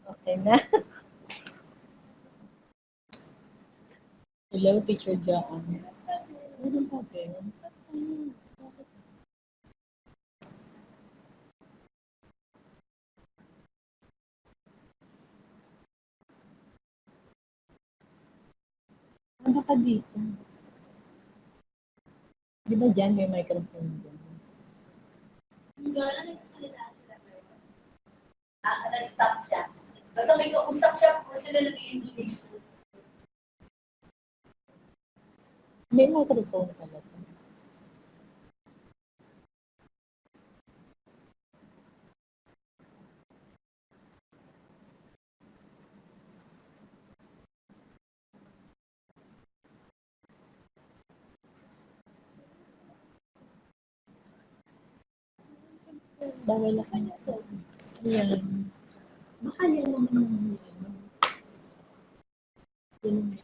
Okay na. Hello, Teacher John. Ano ba din? Ano ka dito? Di ba dyan may microphone dyan? Hindi na nagsasalita sila. Nag-stop siya. Basta may kausap siya kung sila nag-i-introduce. May microphone pala. Bawal na kanya. Yan. Baka yan naman yung ano. Yun.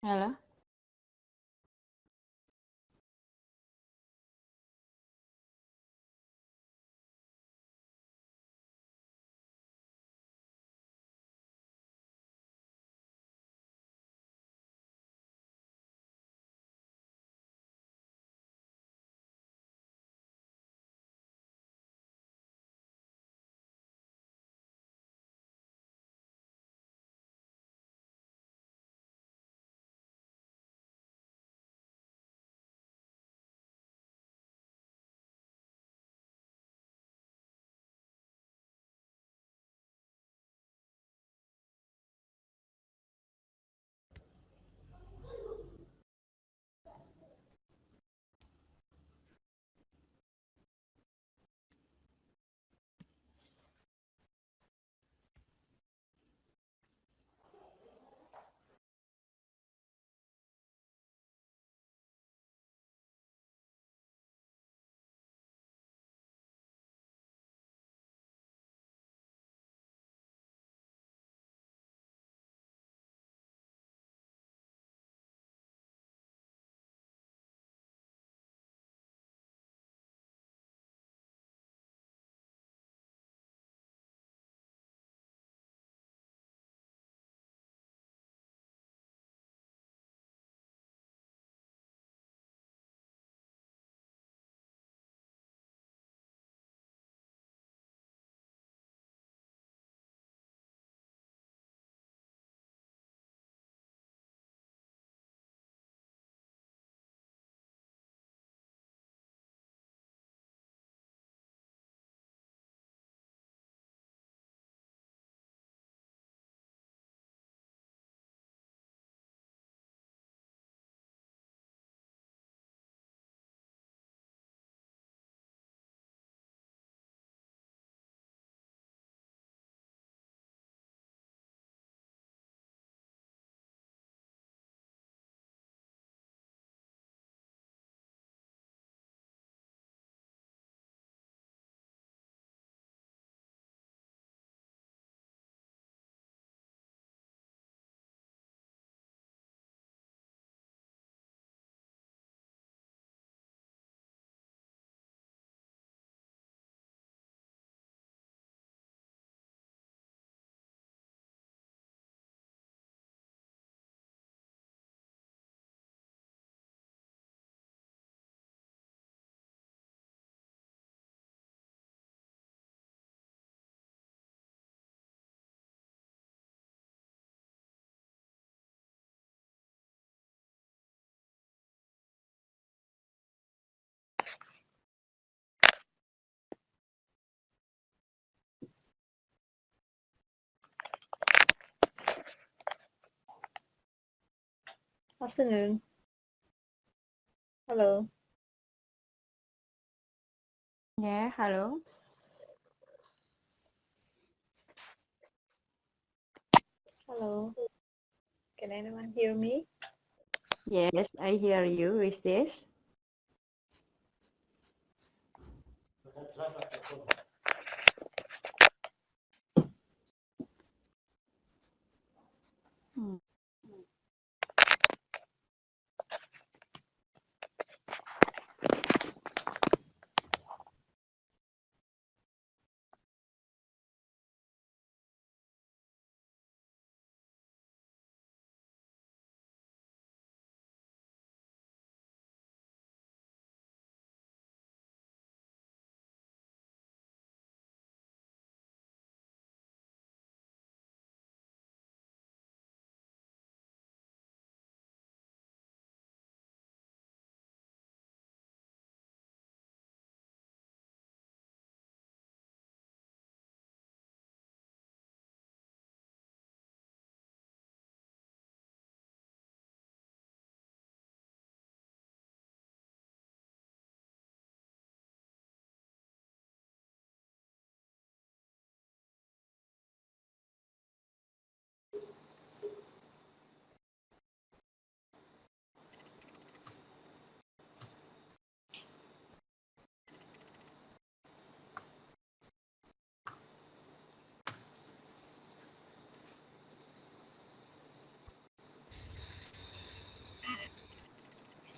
Hello? Afternoon. Hello. Yeah, hello. Hello. Can anyone hear me? Yes, I hear you. Who is this? Hmm.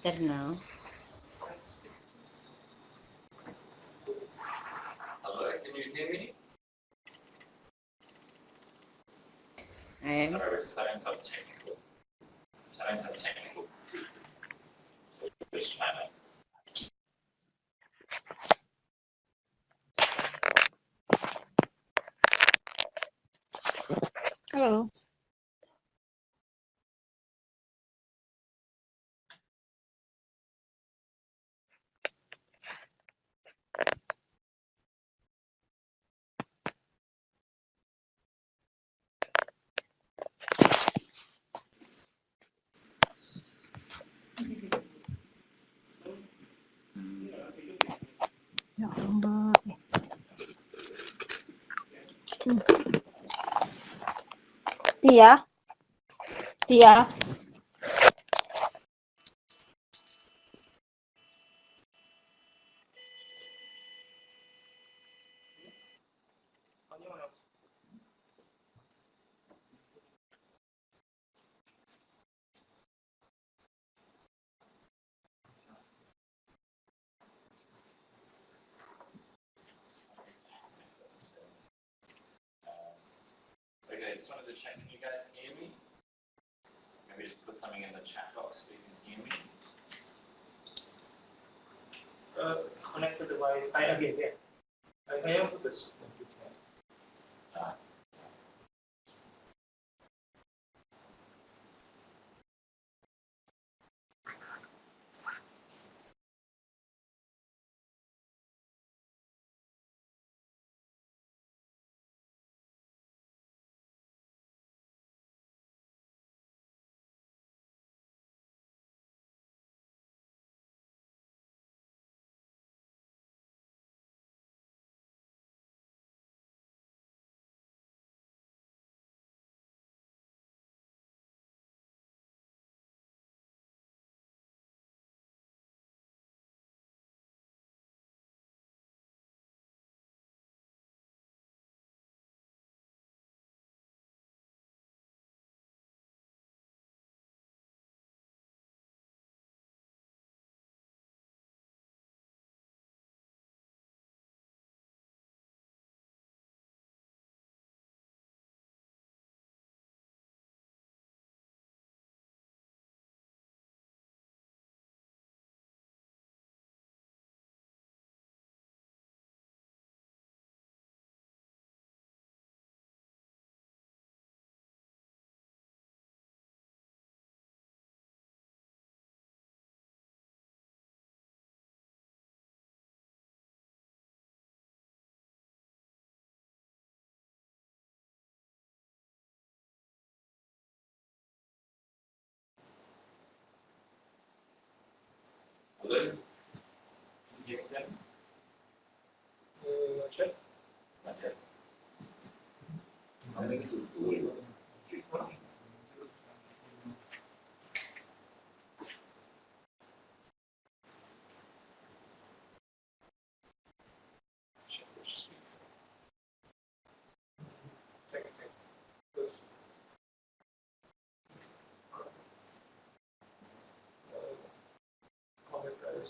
Don't know. Hello, can you hear me? And Sorry, we're having some technical. Having some technical. So just trying to. hello. Ya Allah. Tia. Tia. Okay, just wanted to check, can you guys hear me? Maybe just put something in the chat box so you can hear me. Connected device. Again, yeah. I am this. blue? Can you hear them? Check. Okay. I think this is blue. Check which speaker. Check. Good. Comment guys.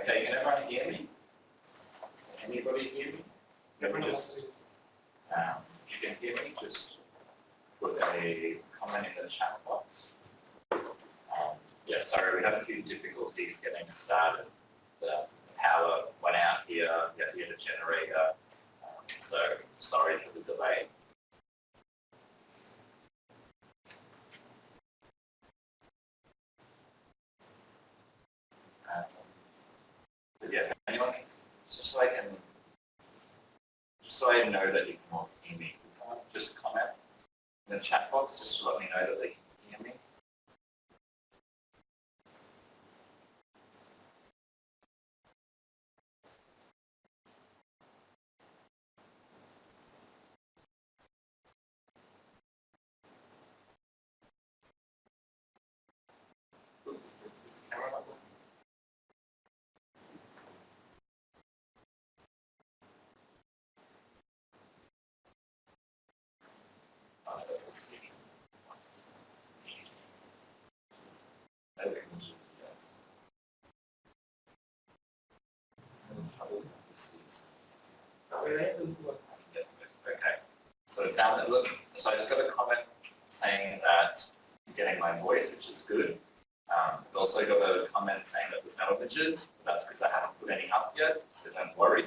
Okay, can everyone hear me? Can anybody hear me? Let me just, if you can hear me, just put a comment in the chat box. Yeah, sorry, we had a few difficulties getting started. The power went out here, we had to get a generator, so sorry for the delay. But yeah, anyone, just so I know that you can all hear me, can someone just comment in the chat box just to let me know that they can hear me? Is the camera not working? Oh, that's a speaker. Maybe we can just, yes. I'm having trouble with this. Okay. So it sounded, look, so I just got a comment saying that you're getting my voice, which is good. I've also got a comment saying that there's no images. That's because I haven't put any up yet, so don't worry.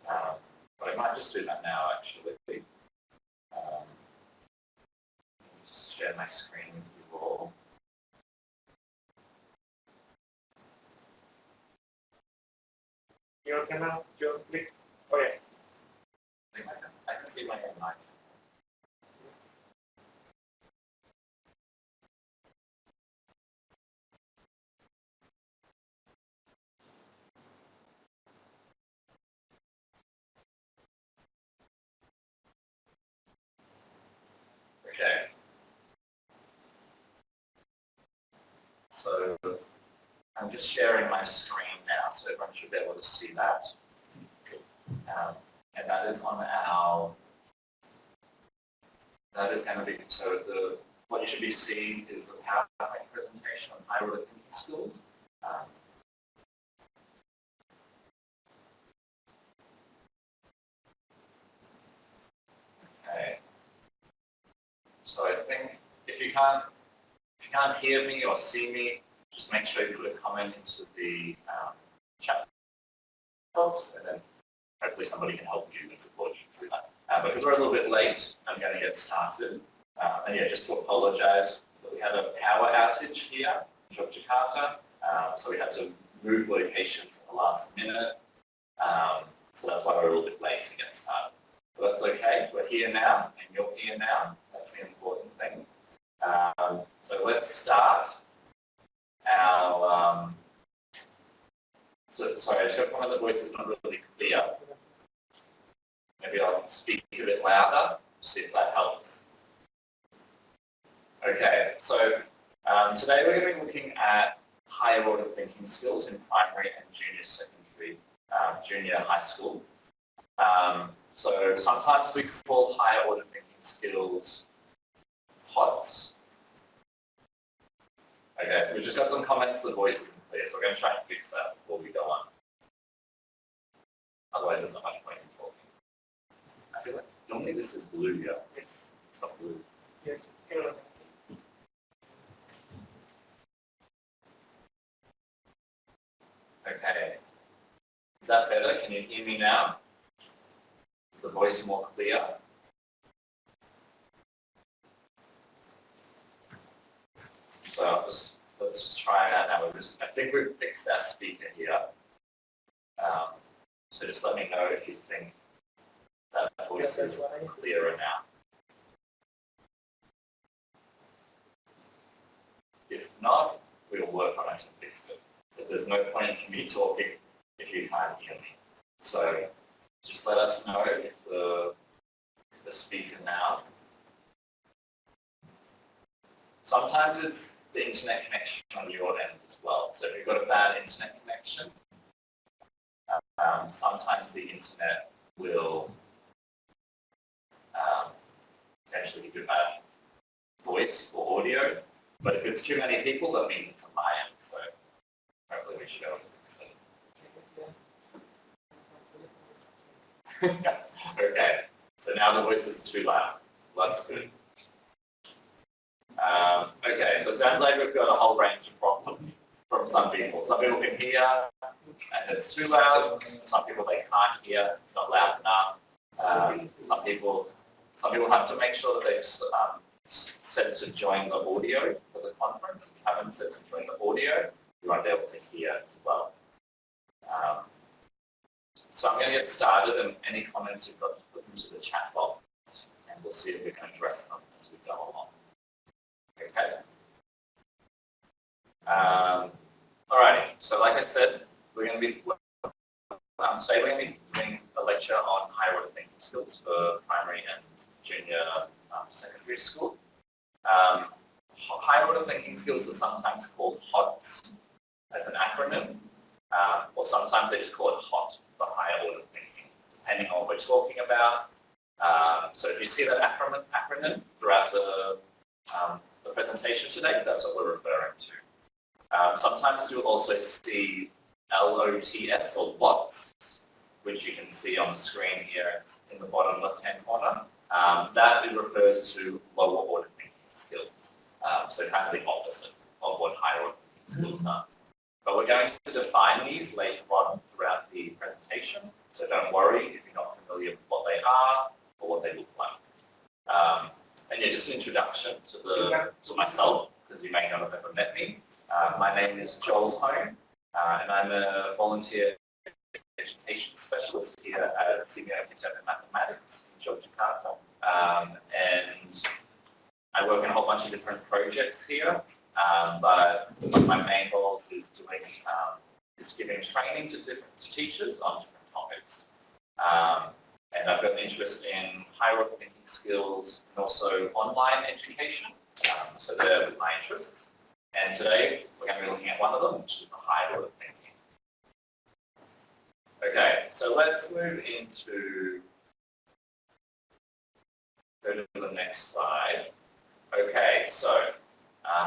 But I might just do that now, actually. Just share my screen with you all. Your camera, your click. Oh yeah. I can see my own mic. Okay. So I'm just sharing my screen now, so everyone should be able to see that. And that is on our, that is going to be, so what you should be seeing is the PowerPoint presentation on higher order thinking skills. Okay. So I think if you can't hear me or see me, just make sure you put a comment into the chat box, and then hopefully somebody can help you and support you through that. Because we're a little bit late, I'm going to get started. And yeah, just to apologise that we had a power outage here in Yogyakarta, so we had to move locations at the last minute. So that's why we're a little bit late to get started. But that's okay, we're here now, and you're here now. That's the important thing. So let's start our, sorry, I just one of the voices not really clear. Maybe I'll speak a bit louder, see if that helps. Okay, so today we're going to be looking at higher order thinking skills in primary and junior secondary, junior high school. So sometimes we call higher order thinking skills HOTS. Okay, we've just got some comments, the voice isn't clear, so we're going to try and fix that before we go on. Otherwise there's not much point in talking. I feel like normally this is blue, yeah? It's not blue. Yes. Okay. Is that better? Can you hear me now? Is the voice more clear? So let's just try that now. I think we've fixed our speaker here. So just let me know if you think that voice is clearer now. If not, we'll work on it to fix it. Because there's no point in me talking if you can't hear me. So just let us know if the speaker now. Sometimes it's the internet connection on your end as well. So if you've got a bad internet connection, sometimes the internet will potentially give you a bad voice or audio. But if it's too many people, that means it's on my end. So hopefully we should be able to fix it. Okay, so now the voice is too loud. That's good. Okay, so it sounds like we've got a whole range of problems from some people. Some people can hear and it's too loud. Some people they can't hear, it's not loud enough. Some people have to make sure that they've set to join the audio for the conference. If you haven't set to join the audio, you won't be able to hear as well. So I'm going to get started, and any comments you've got to put into the chat box, and we'll see if we can address them as we go along. Okay. Alrighty. So like I said, we're going to be today we're going to be doing a lecture on higher order thinking skills for primary and junior secondary school. Higher order thinking skills are sometimes called HOTS as an acronym, or sometimes they just call it HOT for higher order thinking, depending on what we're talking about. So if you see that acronym throughout the presentation today, that's what we're referring to. Sometimes you'll also see LOTS or LOTS, which you can see on the screen here in the bottom left-hand corner. That refers to lower order thinking skills. So kind of the opposite of what higher order thinking skills are. But we're going to define these later on throughout the presentation. So don't worry if you're not familiar with what they are or what they look like. And yeah, just an introduction to myself, because you may not have ever met me. My name is Joel Hone, and I'm a volunteer education specialist here at Senior Academic Mathematics in Yogyakarta. And I work in a whole bunch of different projects here, but one of my main goals is doing is giving training to teachers on different topics. And I've got an interest in higher order thinking skills and also online education. So they're my interests. And today we're going to be looking at one of them, which is the higher order thinking. Okay, so let's move into, go to the next slide. Okay, so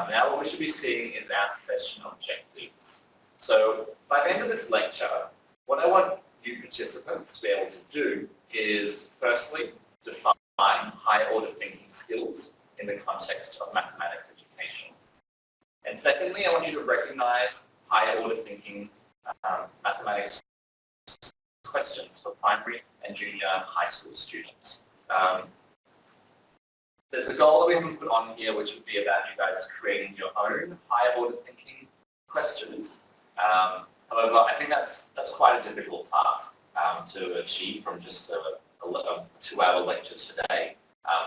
now what we should be seeing is our session objectives. So by the end of this lecture, what I want you participants to be able to do is firstly define higher order thinking skills in the context of mathematics education. And secondly, I want you to recognize higher order thinking mathematics questions for primary and junior high school students. There's a goal that we haven't put on here, which would be about you guys creating your own higher order thinking questions. However, I think that's quite a difficult task to achieve from just a 2-hour lecture today.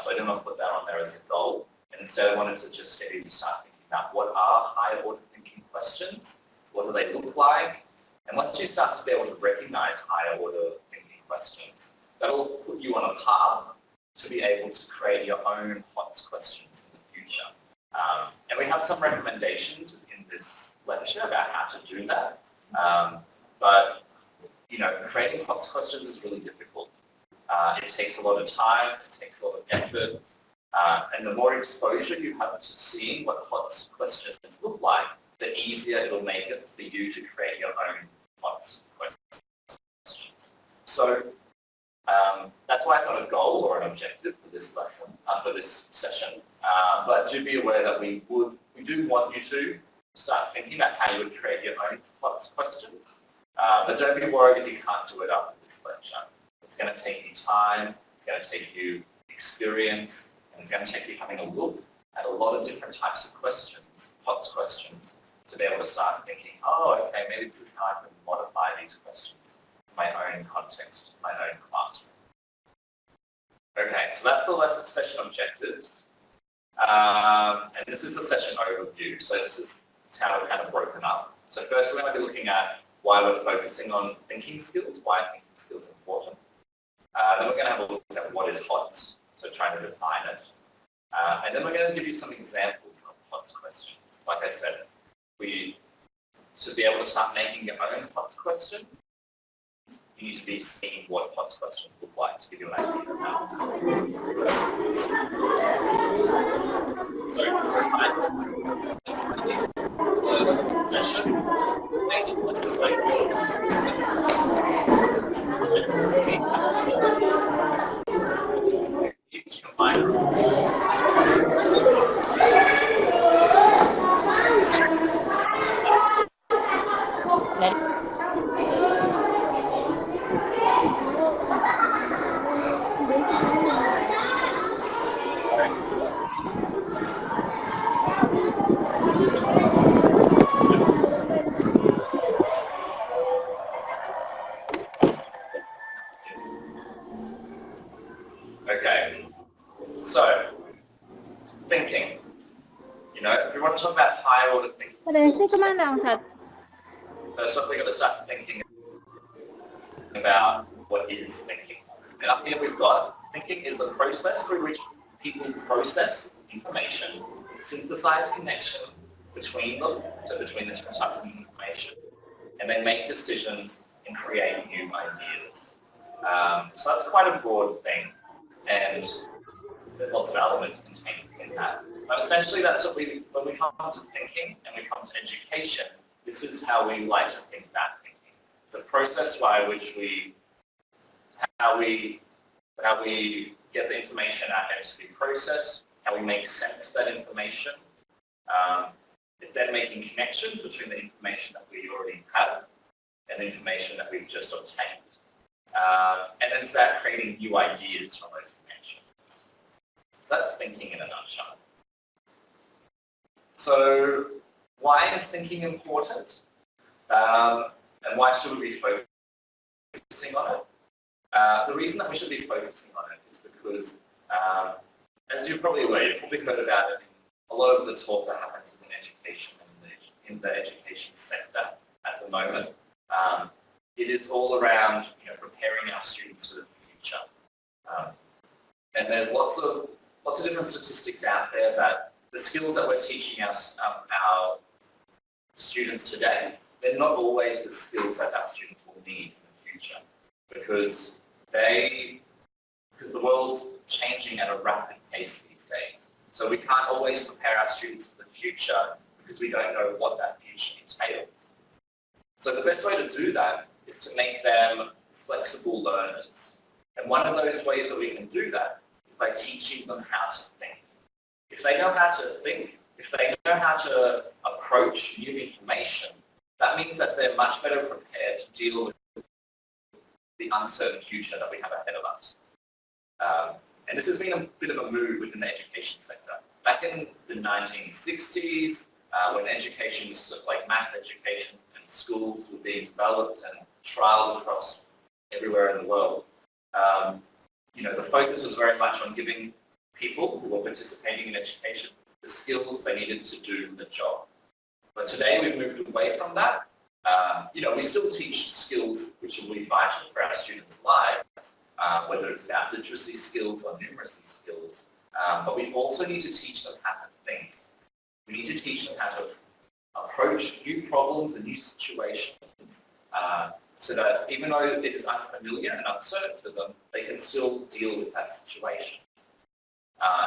So I didn't want to put that on there as a goal. And instead I wanted to just get you to start thinking about what are higher order thinking questions, what do they look like, and once you start to be able to recognize higher order thinking questions, that'll put you on a path to be able to create your own HOTS questions in the future. And we have some recommendations in this lecture about how to do that. But you know, creating HOTS questions is really difficult. It takes a lot of time, it takes a lot of effort, and the more exposure you have to seeing what HOTS questions look like, the easier it'll make it for you to create your own HOTS questions. So that's why it's not a goal or an objective for this lesson, for this session. But do be aware that we do want you to start thinking about how you would create your own HOTS questions. But don't be worried if you can't do it after this lecture. It's going to take you time, it's going to take you experience, and it's going to take you having a look at a lot of different types of questions, POTS questions, to be able to start thinking, oh, okay, maybe this is how I can modify these questions for my own context, my own classroom. Okay, so that's the session objectives. And this is the session overview. So this is how we're kind of broken up. So first we're going to be looking at why we're focusing on thinking skills, why thinking skills are important. Then we're going to have a look at what is HOTS, so trying to define it. And then we're going to give you some examples of HOTS questions. Like I said, to be able to start making your own HOTS questions, you need to be seeing what HOTS questions look like to give you an idea of how. Okay, so thinking. You know, if we want to talk about higher order thinking skills, first off we've got to start thinking about what is thinking. And up here we've got, thinking is the process through which people process information, synthesize connections between them, so between the different types of information, and then make decisions and create new ideas. So that's quite a broad thing, and there's lots of elements contained in that. But essentially that's what when we come to thinking and we come to education, this is how we like to think about thinking. It's a process by which how we get the information out there to be processed, how we make sense of that information, if they're making connections between the information that we already have and the information that we've just obtained. And then it's about creating new ideas from those connections. So that's thinking in a nutshell. So why is thinking important? And why should we be focusing on it? The reason that we should be focusing on it is because, as you're probably aware, you've probably heard about it in a lot of the talk that happens in education and in the education sector at the moment. It is all around, preparing our students for the future. And there's lots of different statistics out there that the skills that we're teaching our students today, they're not always the skills that our students will need in the future, because the world's changing at a rapid pace these days. So we can't always prepare our students for the future because we don't know what that future entails. So the best way to do that is to make them flexible learners. And one of those ways that we can do that is by teaching them how to think. If they know how to think, if they know how to approach new information, that means that they're much better prepared to deal with the uncertain future that we have ahead of us. And this has been a bit of a move within the education sector. Back in the 1960s, when education was sort of like mass education and schools were being developed and trialed across everywhere in the world, the focus was very much on giving people who were participating in education the skills they needed to do the job. But today we've moved away from that. We still teach skills which will be vital for our students' lives, whether it's about literacy skills or numeracy skills. But we also need to teach them how to think. We need to teach them how to approach new problems and new situations so that even though it is unfamiliar and uncertain to them, they can still deal with that situation.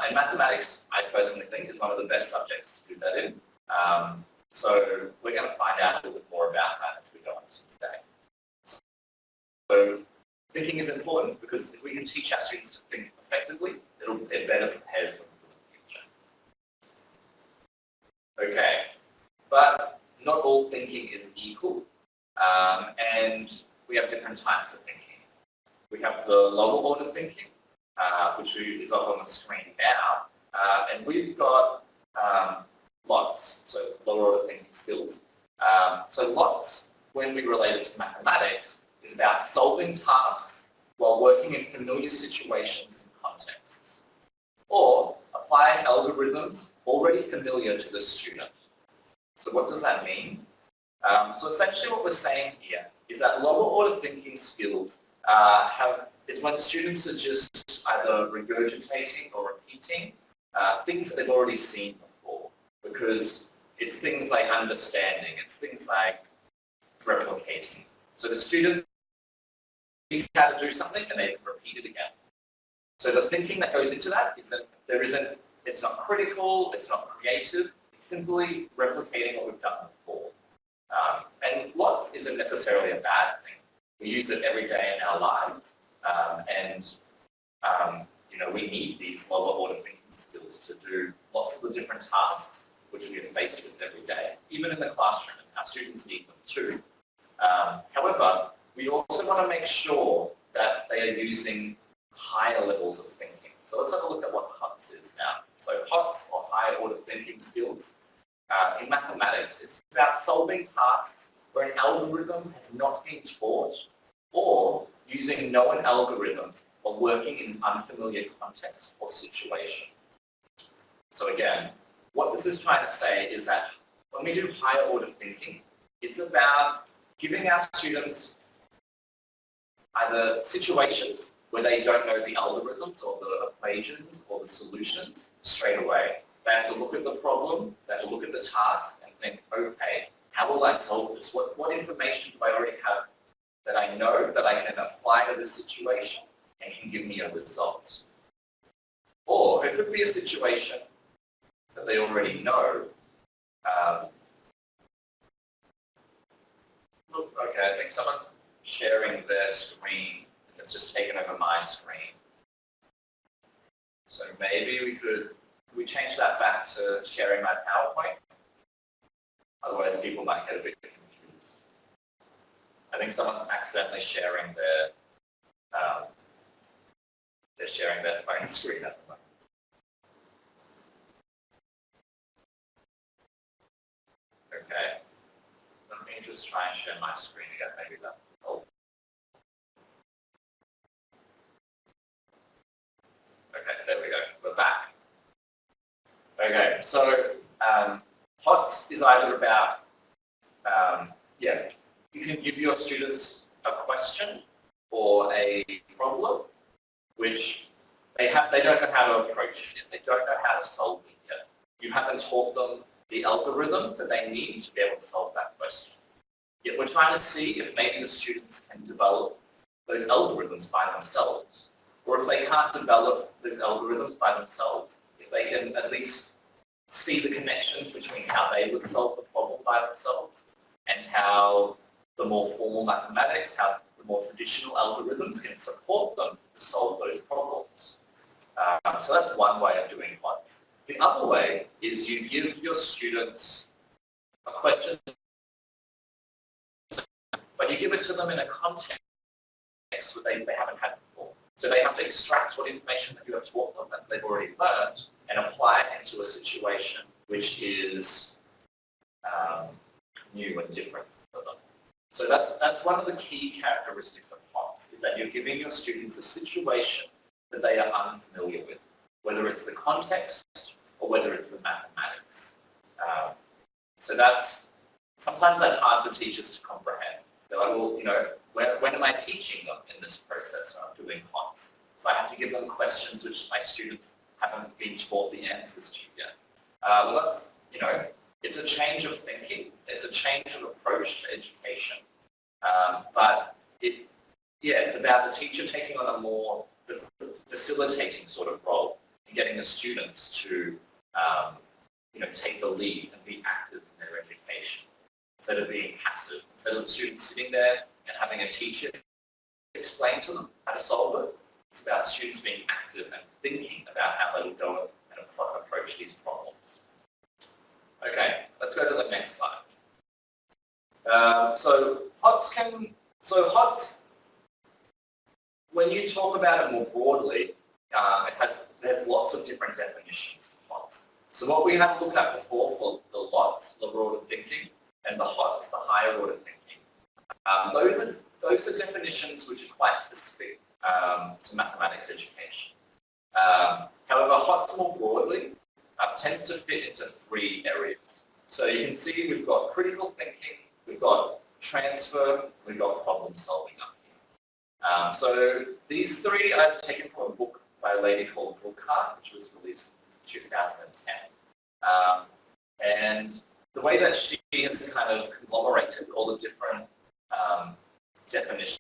And mathematics, I personally think, is one of the best subjects to do that in. So we're going to find out a little bit more about that as we go on today. So thinking is important because if we can teach our students to think effectively, it better prepares them for the future. Okay, but not all thinking is equal, and we have different types of thinking. We have the lower order thinking, which is up on the screen now, And we've got lots, so lower order thinking skills. So lots, when we relate it to mathematics, is about solving tasks while working in familiar situations and contexts, or applying algorithms already familiar to the student. So what does that mean? So essentially what we're saying here is that lower order thinking skills is when students are just either regurgitating or repeating things that they've already seen before, because it's things like understanding, it's things like replicating. So the students see how to do something and they can repeat it again. So the thinking that goes into that is that it's not critical, it's not creative, it's simply replicating what we've done before. And lots isn't necessarily a bad thing. We use it every day in our lives, you know, we need these lower order thinking skills to do lots of the different tasks which we are faced with every day, even in the classroom. Our students need them too. However, we also want to make sure that they are using higher levels of thinking. So let's have a look at what HOTS is now. So HOTS, or higher order thinking skills, in mathematics, it's about solving tasks where an algorithm has not been taught, or using known algorithms or working in unfamiliar context or situation. So again, what this is trying to say is that when we do higher order thinking, it's about giving our students either situations where they don't know the algorithms or the equations or the solutions straight away. They have to look at the problem, they have to look at the task and think, okay, how will I solve this? What information do I already have that I know that I can apply to this situation and can give me a result? Or it could be a situation that they already know. Okay, I think someone's sharing their screen. It's just taken over my screen. So maybe we change that back to sharing my PowerPoint? Otherwise people might get a bit confused. I think someone's accidentally sharing they're sharing their phone screen at the moment. Okay. Let me just try and share my screen again, maybe that will help. Okay, there we go. We're back. Okay, so HOTS is either about, you can give your students a question or a problem which they don't know how to approach it yet. They don't know how to solve it yet. You haven't taught them the algorithms that they need to be able to solve that question. Yet we're trying to see if maybe the students can develop those algorithms by themselves. Or if they can't develop those algorithms by themselves, if they can at least see the connections between how they would solve the problem by themselves and how the more formal mathematics, how the more traditional algorithms can support them to solve those problems. So that's one way of doing HOTS. The other way is you give your students a question, but you give it to them in a context that they haven't had before. So they have to extract what information that you have taught them that they've already learned and apply it into a situation which is new and different for them. So that's one of the key characteristics of HOTS, is that you're giving your students a situation that they are unfamiliar with, whether it's the context or whether it's the mathematics. So sometimes that's hard for teachers to comprehend. They're like, well, you know, when am I teaching them in this process when I'm doing HOTS? If I have to give them questions which my students haven't been taught the answers to yet. Well, that's, you know, it's a change of thinking. It's a change of approach to education. But it's about the teacher taking on a more facilitating sort of role and getting the students to, you know, take the lead and be active in their education instead of being passive. Instead of the students sitting there and having a teacher explain to them how to solve it, it's about students being active and thinking about how they will go and approach these problems. Okay, let's go to the next slide. So HOTS, when you talk about it more broadly, there's lots of different definitions of HOTS. So what we have looked at before for the LOTS, lower order thinking, and the HOTS, the higher order thinking, those are definitions which are quite specific to mathematics education. However, HOTS more broadly tends to fit into 3 areas. So you can see we've got critical thinking, we've got transfer, we've got problem solving up here. So these 3 I've taken from a book by a lady called Brookhart, which was released in 2010. And the way that she has kind of conglomerated all the different definitions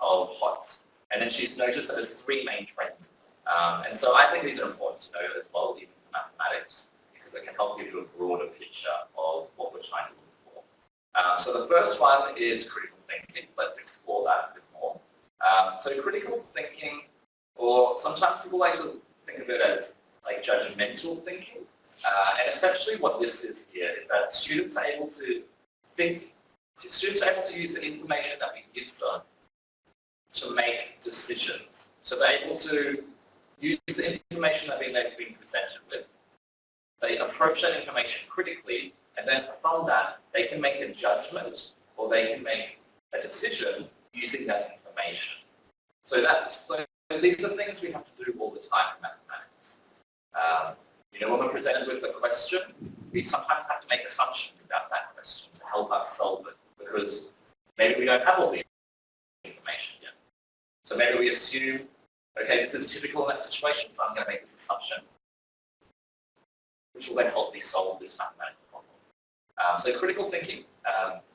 of HOTS, and then she's noticed that there's 3 main trends. And so I think these are important to know as well, even for mathematics, because it can help give you a broader picture of what we're trying to look for. So the first one is critical thinking. Let's explore that a bit more. So critical thinking, or sometimes people like to think of it as like judgmental thinking. And essentially what this is here is that students are able to students are able to use the information that we give them to make decisions. So they're able to use the information that they've been presented with. They approach that information critically, and then from that, they can make a judgment or they can make a decision using that information. So these are things we have to do all the time in mathematics. When we're presented with a question, we sometimes have to make assumptions about that question to help us solve it, because maybe we don't have all the information yet. So maybe we assume, okay, this is typical in that situation, so I'm going to make this assumption, which will then help me solve this mathematical problem. So critical thinking.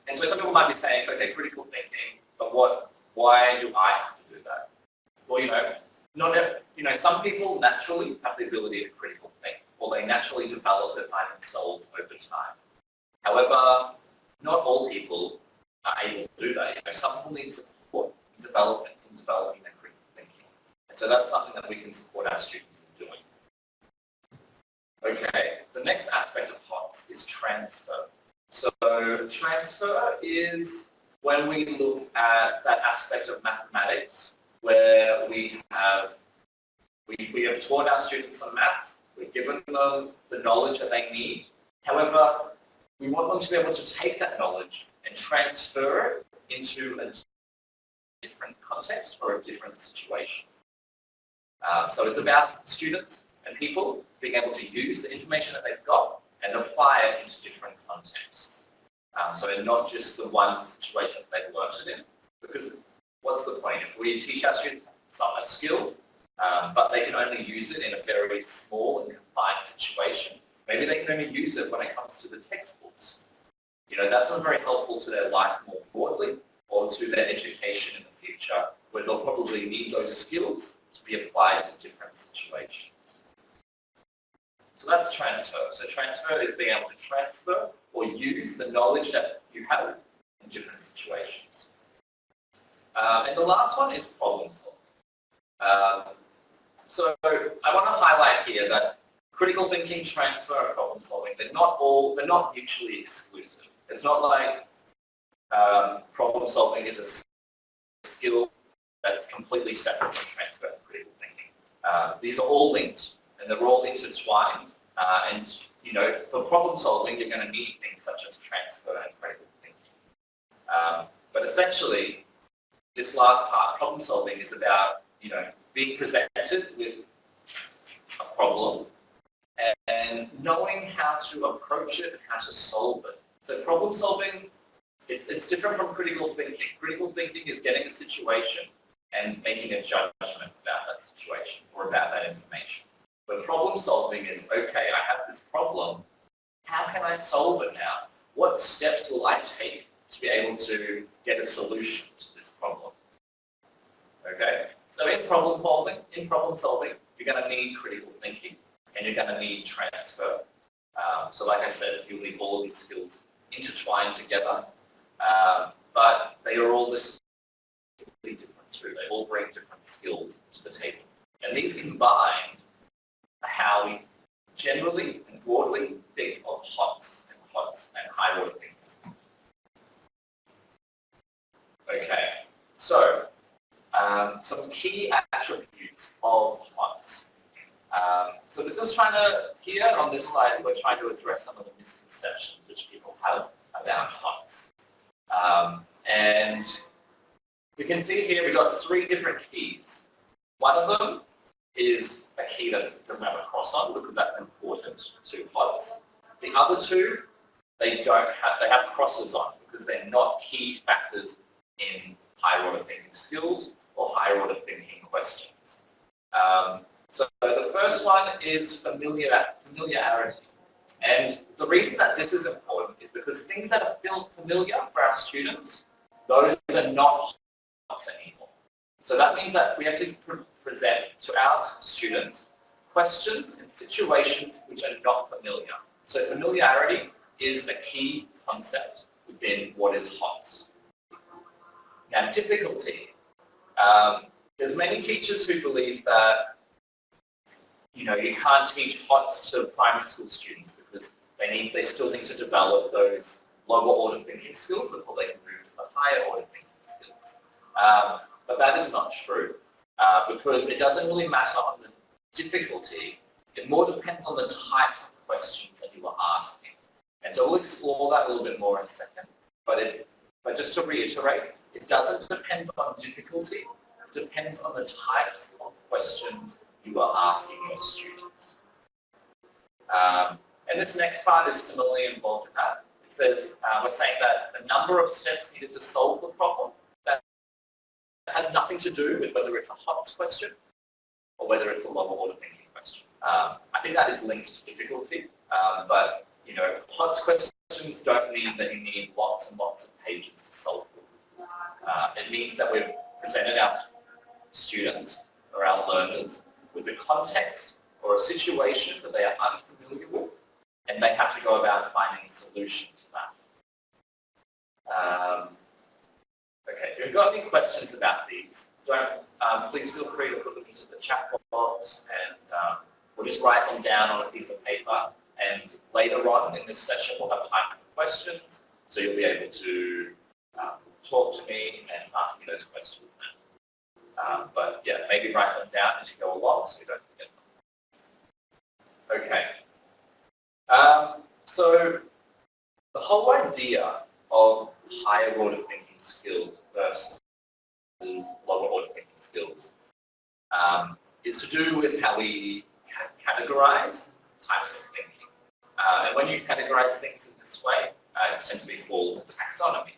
And so some people might be saying, okay, critical thinking, but why do I have to do that? Well, some people naturally have the ability to critical think, or they naturally develop it by themselves over time. However, not all people are able to do that. Some people need support in developing their critical thinking. And so that's something that we can support our students in doing. Okay, the next aspect of HOTS is transfer. So transfer is when we look at that aspect of mathematics where we have taught our students some maths, we've given them the knowledge that they need. However, we want them to be able to take that knowledge and transfer it into a different context or a different situation. So it's about students and people being able to use the information that they've got and apply it into different contexts. So not just the one situation that they've learned it in, because what's the point? If we teach our students a skill, but they can only use it in a very small and confined situation, maybe they can only use it when it comes to the textbooks. That's not very helpful to their life more broadly or to their education in the future, where they'll probably need those skills to be applied to different situations. So that's transfer. So transfer is being able to transfer or use the knowledge that you have in different situations. And the last one is problem solving. So I want to highlight here that critical thinking, transfer, and problem solving, they're not mutually exclusive. It's not like problem solving is a skill that's completely separate from transfer and critical thinking. These are all linked, and they're all intertwined. And for problem solving, you're going to need things such as transfer and critical thinking. But essentially, this last part, problem solving, is about being presented with a problem and knowing how to approach it, how to solve it. So problem solving, it's different from critical thinking. Critical thinking is getting a situation and making a judgment about that situation or about that information. But problem solving is, okay, I have this problem. How can I solve it now? What steps will I take to be able to get a solution to this problem? Okay, so in problem solving, you're going to need critical thinking and you're going to need transfer. So like I said, you'll need all of these skills intertwined together, but they are all distinctly different too. They all bring different skills to the table. And these combined are how we generally and broadly think of HOTS and high order thinkers. Okay, so some key attributes of HOTS. So this is here on this slide, we're trying to address some of the misconceptions which people have about HOTS. And we can see here we've got 3 different keys. One of them is a key that doesn't have a cross on because that's important to HOTS. The other 2, they have crosses on because they're not key factors in higher order thinking skills or higher order thinking questions. So the first one is familiarity. And the reason that this is important is because things that are familiar for our students, those are not HOTS anymore. So that means that we have to present to our students questions and situations which are not familiar. So familiarity is a key concept within what is HOTS. Now, difficulty. There's many teachers who believe that you can't teach HOTS to primary school students because they still need to develop those lower order thinking skills before they can move to the higher order thinking skills. But that is not true because it doesn't really matter on the difficulty. It more depends on the types of questions that you are asking. And so we'll explore that a little bit more in a second. But just to reiterate, it doesn't depend on difficulty. It depends on the types of questions you are asking your students. And this next part is similarly involved in that. It says, we're saying that the number of steps needed to solve the problem, that has nothing to do with whether it's a HOTS question or whether it's a lower order thinking question. I think that is linked to difficulty, but HOTS questions don't mean that you need lots and lots of pages to solve them. It means that we've presented our students or our learners with a context or a situation that they are unfamiliar with, and they have to go about finding solutions to that. Okay, if you've got any questions about these, please feel free to put them into the chat box, and we'll just write them down on a piece of paper, and later on in this session we'll have time for questions, so you'll be able to talk to me and ask me those questions then. But yeah, maybe write them down as you go along so you don't forget them. Okay. So the whole idea of higher order thinking skills versus lower order thinking skills is to do with how we categorize types of thinking. And when you categorize things in this way, it's tend to be called a taxonomy.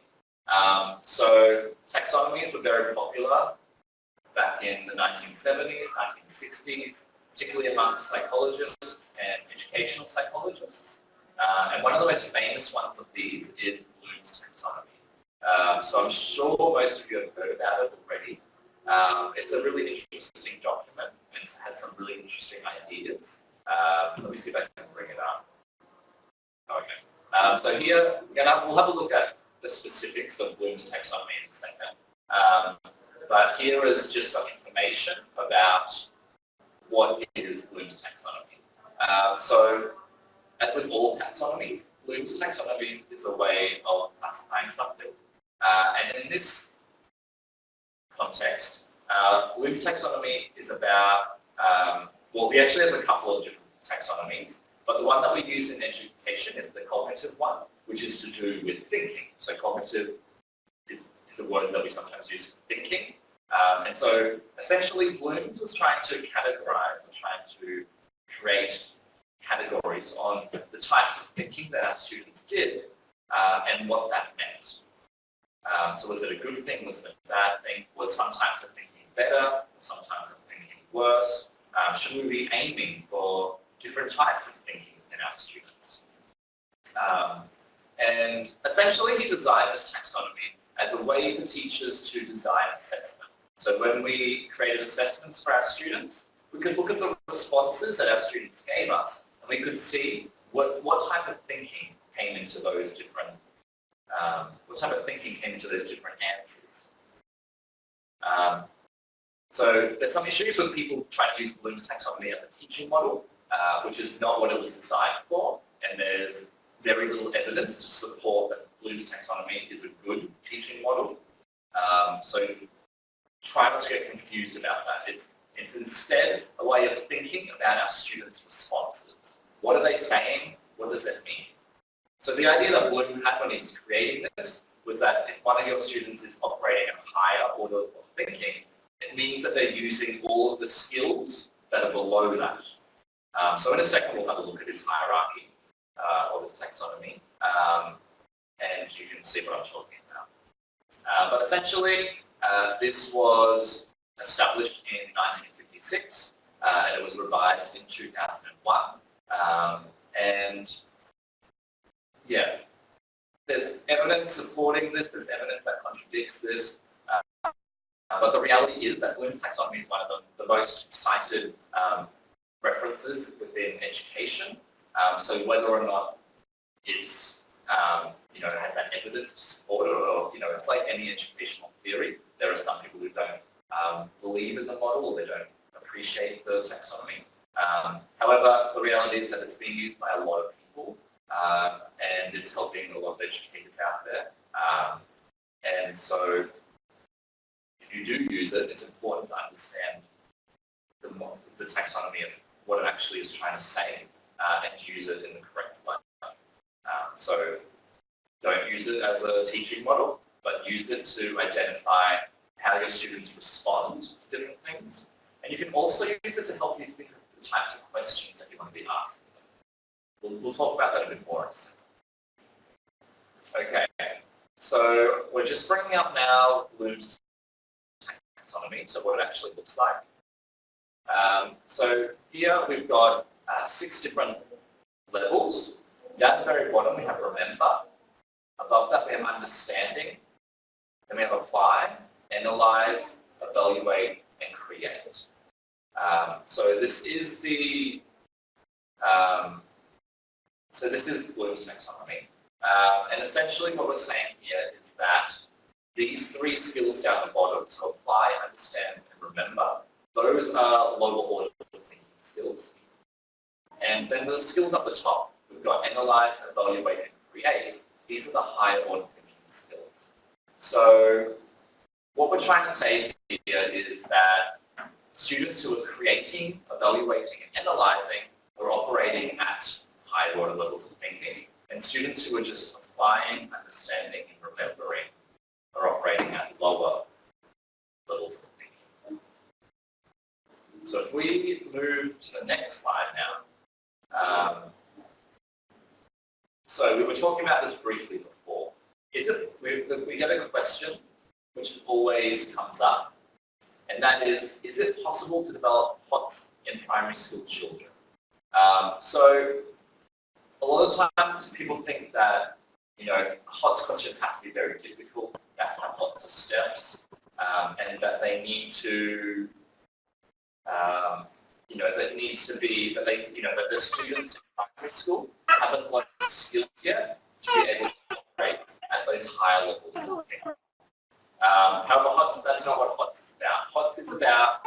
So taxonomies were very popular back in the 1970s, 1960s, particularly amongst psychologists and educational psychologists. And one of the most famous ones of these is Bloom's taxonomy. So I'm sure most of you have heard about it already. It's a really interesting document and it has some really interesting ideas. Let me see if I can bring it up. Okay. So here we'll have a look at the specifics of Bloom's taxonomy in a second. But here is just some information about what is Bloom's taxonomy. So as with all taxonomies, Bloom's taxonomy is a way of classifying something. And in this context, Bloom's taxonomy is about, well, he actually has a couple of different taxonomies, but the one that we use in education is the cognitive one, which is to do with thinking. So cognitive is a word that we sometimes use for thinking. And so essentially Bloom's was trying to categorize or trying to create categories on the types of thinking that our students did and what that meant. So was it a good thing? Was it a bad thing? Was sometimes the thinking better? Sometimes the thinking worse? Should we be aiming for different types of thinking in our students? And essentially he designed this taxonomy as a way for teachers to design assessment. So when we created assessments for our students, we could look at the responses that our students gave us, and we could see what type of thinking came into those different answers. So there's some issues with people trying to use Bloom's taxonomy as a teaching model, which is not what it was designed for, and there's very little evidence to support that Bloom's taxonomy is a good teaching model. So try not to get confused about that. It's instead a way of thinking about our students' responses. What are they saying? What does that mean? So the idea that Bloom had when he was creating this was that if one of your students is operating at a higher order of thinking, it means that they're using all of the skills that are below that. So in a second we'll have a look at this hierarchy or this taxonomy, and you can see what I'm talking about. But essentially, this was established in 1956, and it was revised in 2001. And yeah, there's evidence supporting this, there's evidence that contradicts this, but the reality is that Bloom's taxonomy is one of the most cited references within education. So whether or not it's, it has that evidence to support it, or, it's like any educational theory. There are some people who don't believe in the model, or they don't appreciate the taxonomy. However, the reality is that it's being used by a lot of people, and it's helping a lot of educators out there. And so if you do use it, it's important to understand the taxonomy and what it actually is trying to say, and use it in the correct way. So don't use it as a teaching model, but use it to identify how your students respond to different things. And you can also use it to help you think of the types of questions that you want to be asking them. We'll talk about that a bit more in a second. Okay, so we're just bringing up now Bloom's taxonomy, so what it actually looks like. So here we've got 6 different levels. Down at the very bottom we have remember. Above that we have understanding. Then we have apply, analyze, evaluate, and create. So this is the Bloom's taxonomy. And essentially what we're saying here is that these 3 skills down the bottom, so apply, understand, and remember, those are lower order thinking skills. And then the skills up the top, we've got analyze, evaluate, and create. These are the higher order thinking skills. So what we're trying to say here is that students who are creating, evaluating, and analyzing are operating at higher order levels of thinking. And students who are just applying, understanding, and remembering are operating at lower levels of thinking. So if we move to the next slide now. So we were talking about this briefly before. We get a question which always comes up, and that is it possible to develop HOTS in primary school children? So a lot of times people think that, HOTS questions have to be very difficult, they have to have lots of steps, and that they need to, that the students in primary school haven't learned the skills yet to be able to operate at those higher levels of thinking. However, that's not what HOTS is about. HOTS is about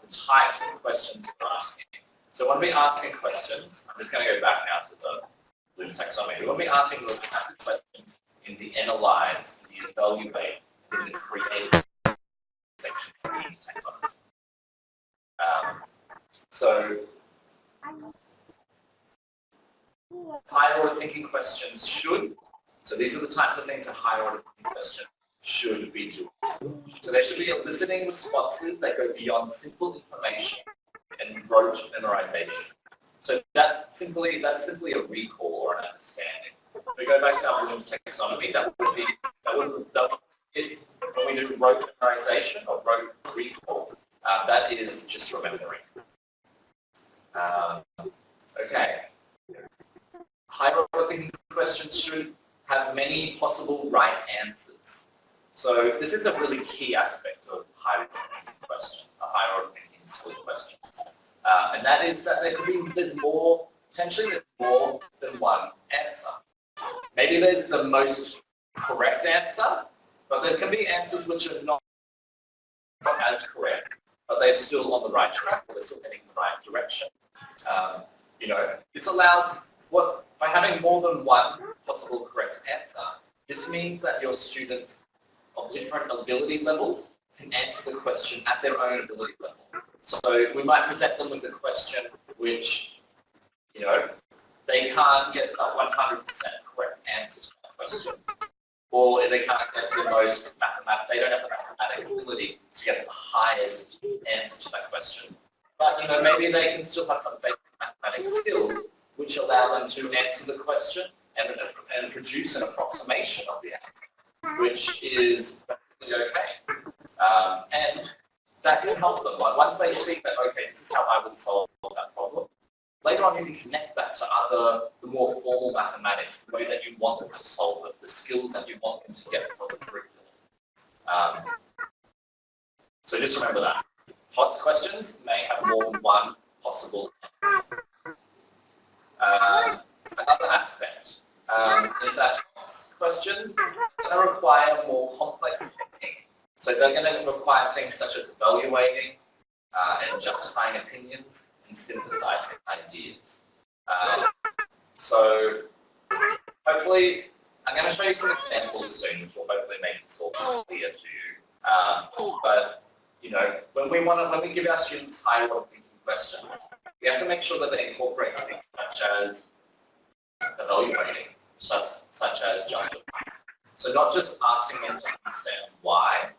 the types of questions you're asking. So when we're asking questions, I'm just going to go back now to the Bloom's taxonomy. When we're asking the types of questions in the analyze, in the evaluate, in the create section of Bloom's taxonomy. So higher order thinking questions should. So these are the types of things that higher order thinking questions should be doing. So there should be eliciting responses that go beyond simple information and rote memorization. So that's simply a recall or an understanding. If we go back to our Bloom's taxonomy, that would be when we do rote memorization or rote recall. That is just remembering. Okay. Higher order thinking questions should have many possible right answers. So this is a really key aspect of higher order thinking questions, higher order thinking skill questions. And that is that there's more than one answer. Maybe there's the most correct answer, but there can be answers which are not as correct, but they're still on the right track, or they're still heading in the right direction. This allows, by having more than one possible correct answer, this means that your students of different ability levels can answer the question at their own ability level. So we might present them with a question which, you know, they can't get a 100% correct answer to that question, or they can't get the most they don't have the mathematical ability to get the highest answer to that question. But, you know, maybe they can still have some basic mathematics skills which allow them to answer the question and produce an approximation of the answer, which is perfectly okay. And that can help them. Like once they see that, okay, this is how I would solve that problem, later on you can connect that to the more formal mathematics, the way that you want them to solve it, the skills that you want them to get from the curriculum. So just remember that. HOTS questions may have more than one possible answer. Another aspect is that HOTS questions are going to require more complex thinking. So they're going to require things such as evaluating and justifying opinions and synthesizing ideas. So hopefully, I'm going to show you some examples soon, which will hopefully make this all clear to you. But you know, when we give our students higher order thinking questions, we have to make sure that they incorporate things such as evaluating, such as justifying. So not just asking them to understand why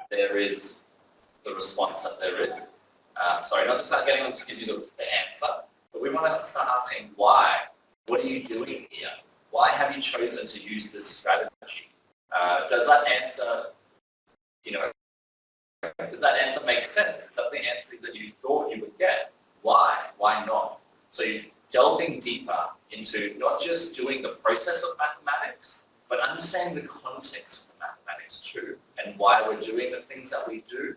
there is the response that there is. Sorry, not just getting them to give you the answer, but we want to start asking why. What are you doing here? Why have you chosen to use this strategy? Does that answer, you know, does that answer make sense? Is that the answer that you thought you would get? Why? Why not? So you're delving deeper into not just doing the process of mathematics, but understanding the context of the mathematics too, and why we're doing the things that we do,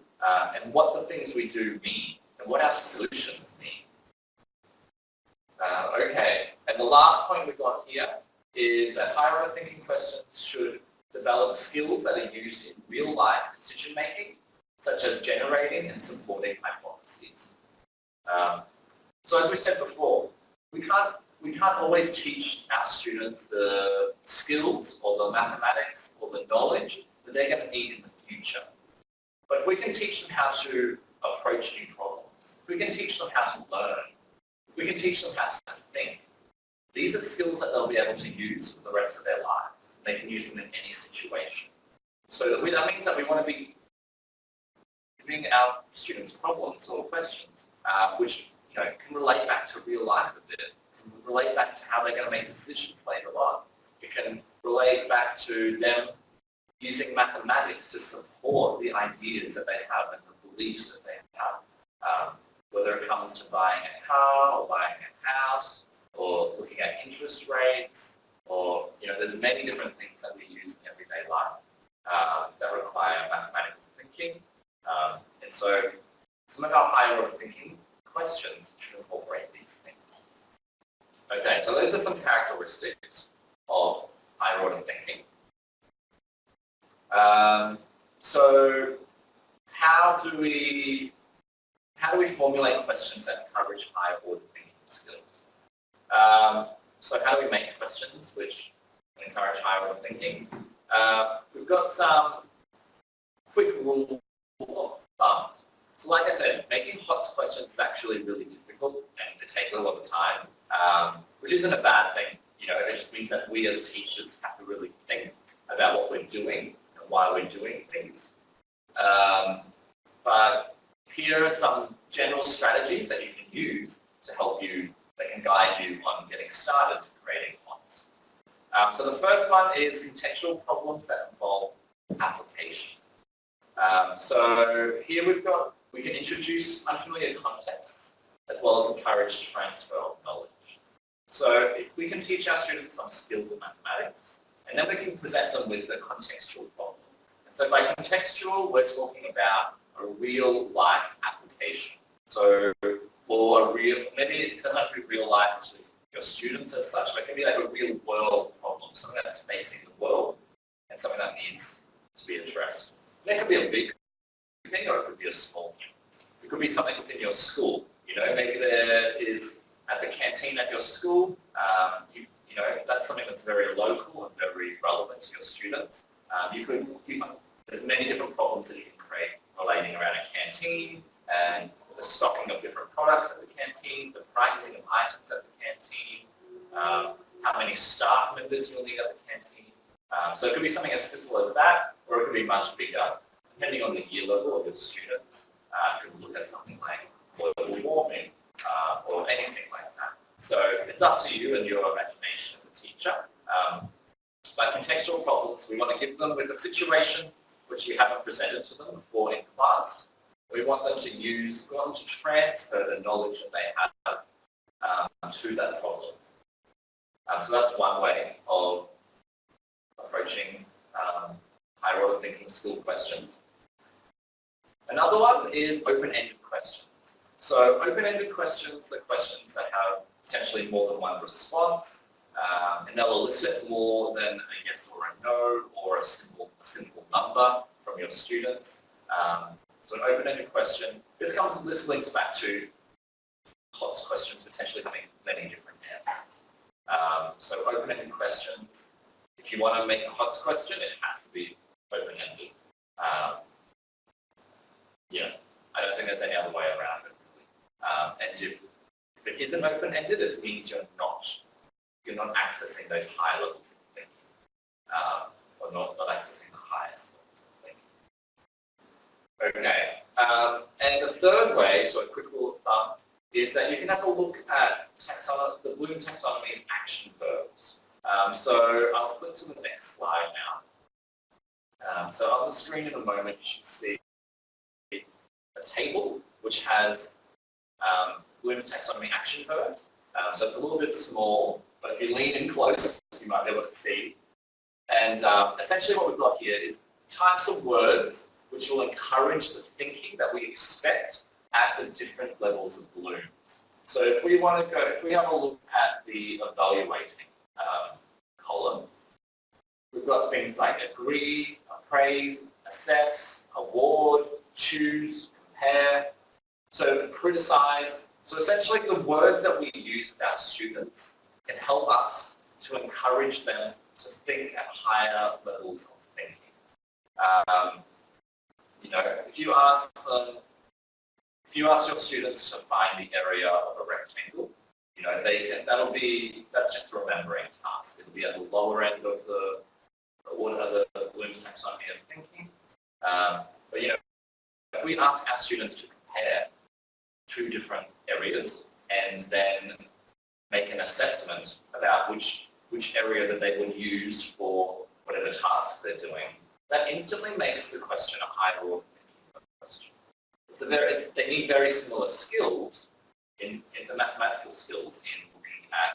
and what the things we do mean, and what our solutions mean. Okay, and the last point we've got here is that higher order thinking questions should develop skills that are used in real life decision making, such as generating and supporting hypotheses. So as we said before, we can't always teach our students the skills or the mathematics or the knowledge that they're going to need in the future. But if we can teach them how to approach new problems, if we can teach them how to learn, if we can teach them how to think, these are skills that they'll be able to use for the rest of their lives. They can use them in any situation. So that means that we want to be giving our students problems or questions which can relate back to real life a bit, can relate back to how they're going to make decisions later on. It can relate back to them using mathematics to support the ideas that they have and the beliefs that they have, whether it comes to buying a car or buying a house or looking at interest rates, or there's many different things that we use in everyday life that require mathematical thinking. And so some of our higher order thinking questions should incorporate these things. Okay, so those are some characteristics of higher order thinking. So how do we formulate questions that encourage higher order thinking skills? So how do we make questions which encourage higher order thinking? We've got some quick rules of thumb. So like I said, making HOTS questions is actually really difficult and it takes a lot of time, which isn't a bad thing. It just means that we as teachers have to really think about what we're doing and why we're doing things. But here are some general strategies that you can use to help you, that can guide you on getting started to creating HOTS. So the first one is contextual problems that involve application. So here we can introduce unfamiliar contexts as well as encourage transfer of knowledge. So we can teach our students some skills in mathematics, and then we can present them with a contextual problem. And so by contextual, we're talking about a real life application. So, or maybe it doesn't have to be real life to your students as such, but it can be like a real world problem, something that's facing the world and something that needs to be addressed. And it could be a big thing or it could be a small thing. It could be something within your school. Maybe there is at the canteen at your school, that's something that's very local and very relevant to your students. There's many different problems that you can create relating around a canteen and the stocking of different products at the canteen, the pricing of items at the canteen, how many staff members you'll need at the canteen. So it could be something as simple as that, or it could be much bigger, depending on the year level of your students. You could look at something like global warming or anything like that. So it's up to you and your imagination as a teacher. But contextual problems, we want to give them with a situation which we haven't presented to them before in class. We want them to transfer the knowledge that they have to that problem. So that's one way of approaching higher order thinking skill questions. Another one is open-ended questions. So open-ended questions are questions that have potentially more than one response, and they'll elicit more than a yes or a no or a simple number from your students. So an open-ended question, this links back to HOTS questions potentially having many different answers. So open-ended questions, if you want to make a HOTS question, it has to be open-ended. Yeah, I don't think there's any other way around it, really. And if it isn't open-ended, it means you're not accessing those high levels of thinking, or not accessing the highest levels of thinking. Okay, and the third way, so a quick rule of thumb, is that you can have a look at the Bloom taxonomy's action verbs. So I'll flip to the next slide now. So on the screen in a moment, you should see a table which has Bloom's taxonomy action verbs. So it's a little bit small, but if you lean in close, you might be able to see. And essentially what we've got here is types of words which will encourage the thinking that we expect at the different levels of Bloom's. So if we have a look at the evaluating column, we've got things like agree, appraise, assess, award, choose, compare, so criticize. So essentially the words that we use with our students can help us to encourage them to think at higher levels of thinking. If you ask your students to find the area of a rectangle, that's just a remembering task. It'll be at the lower end of the Bloom's taxonomy of thinking. But if we ask our students to compare two different areas and then make an assessment about which area that they would use for whatever task they're doing, that instantly makes the question a higher order thinking question. They need very similar skills in the mathematical skills in looking at,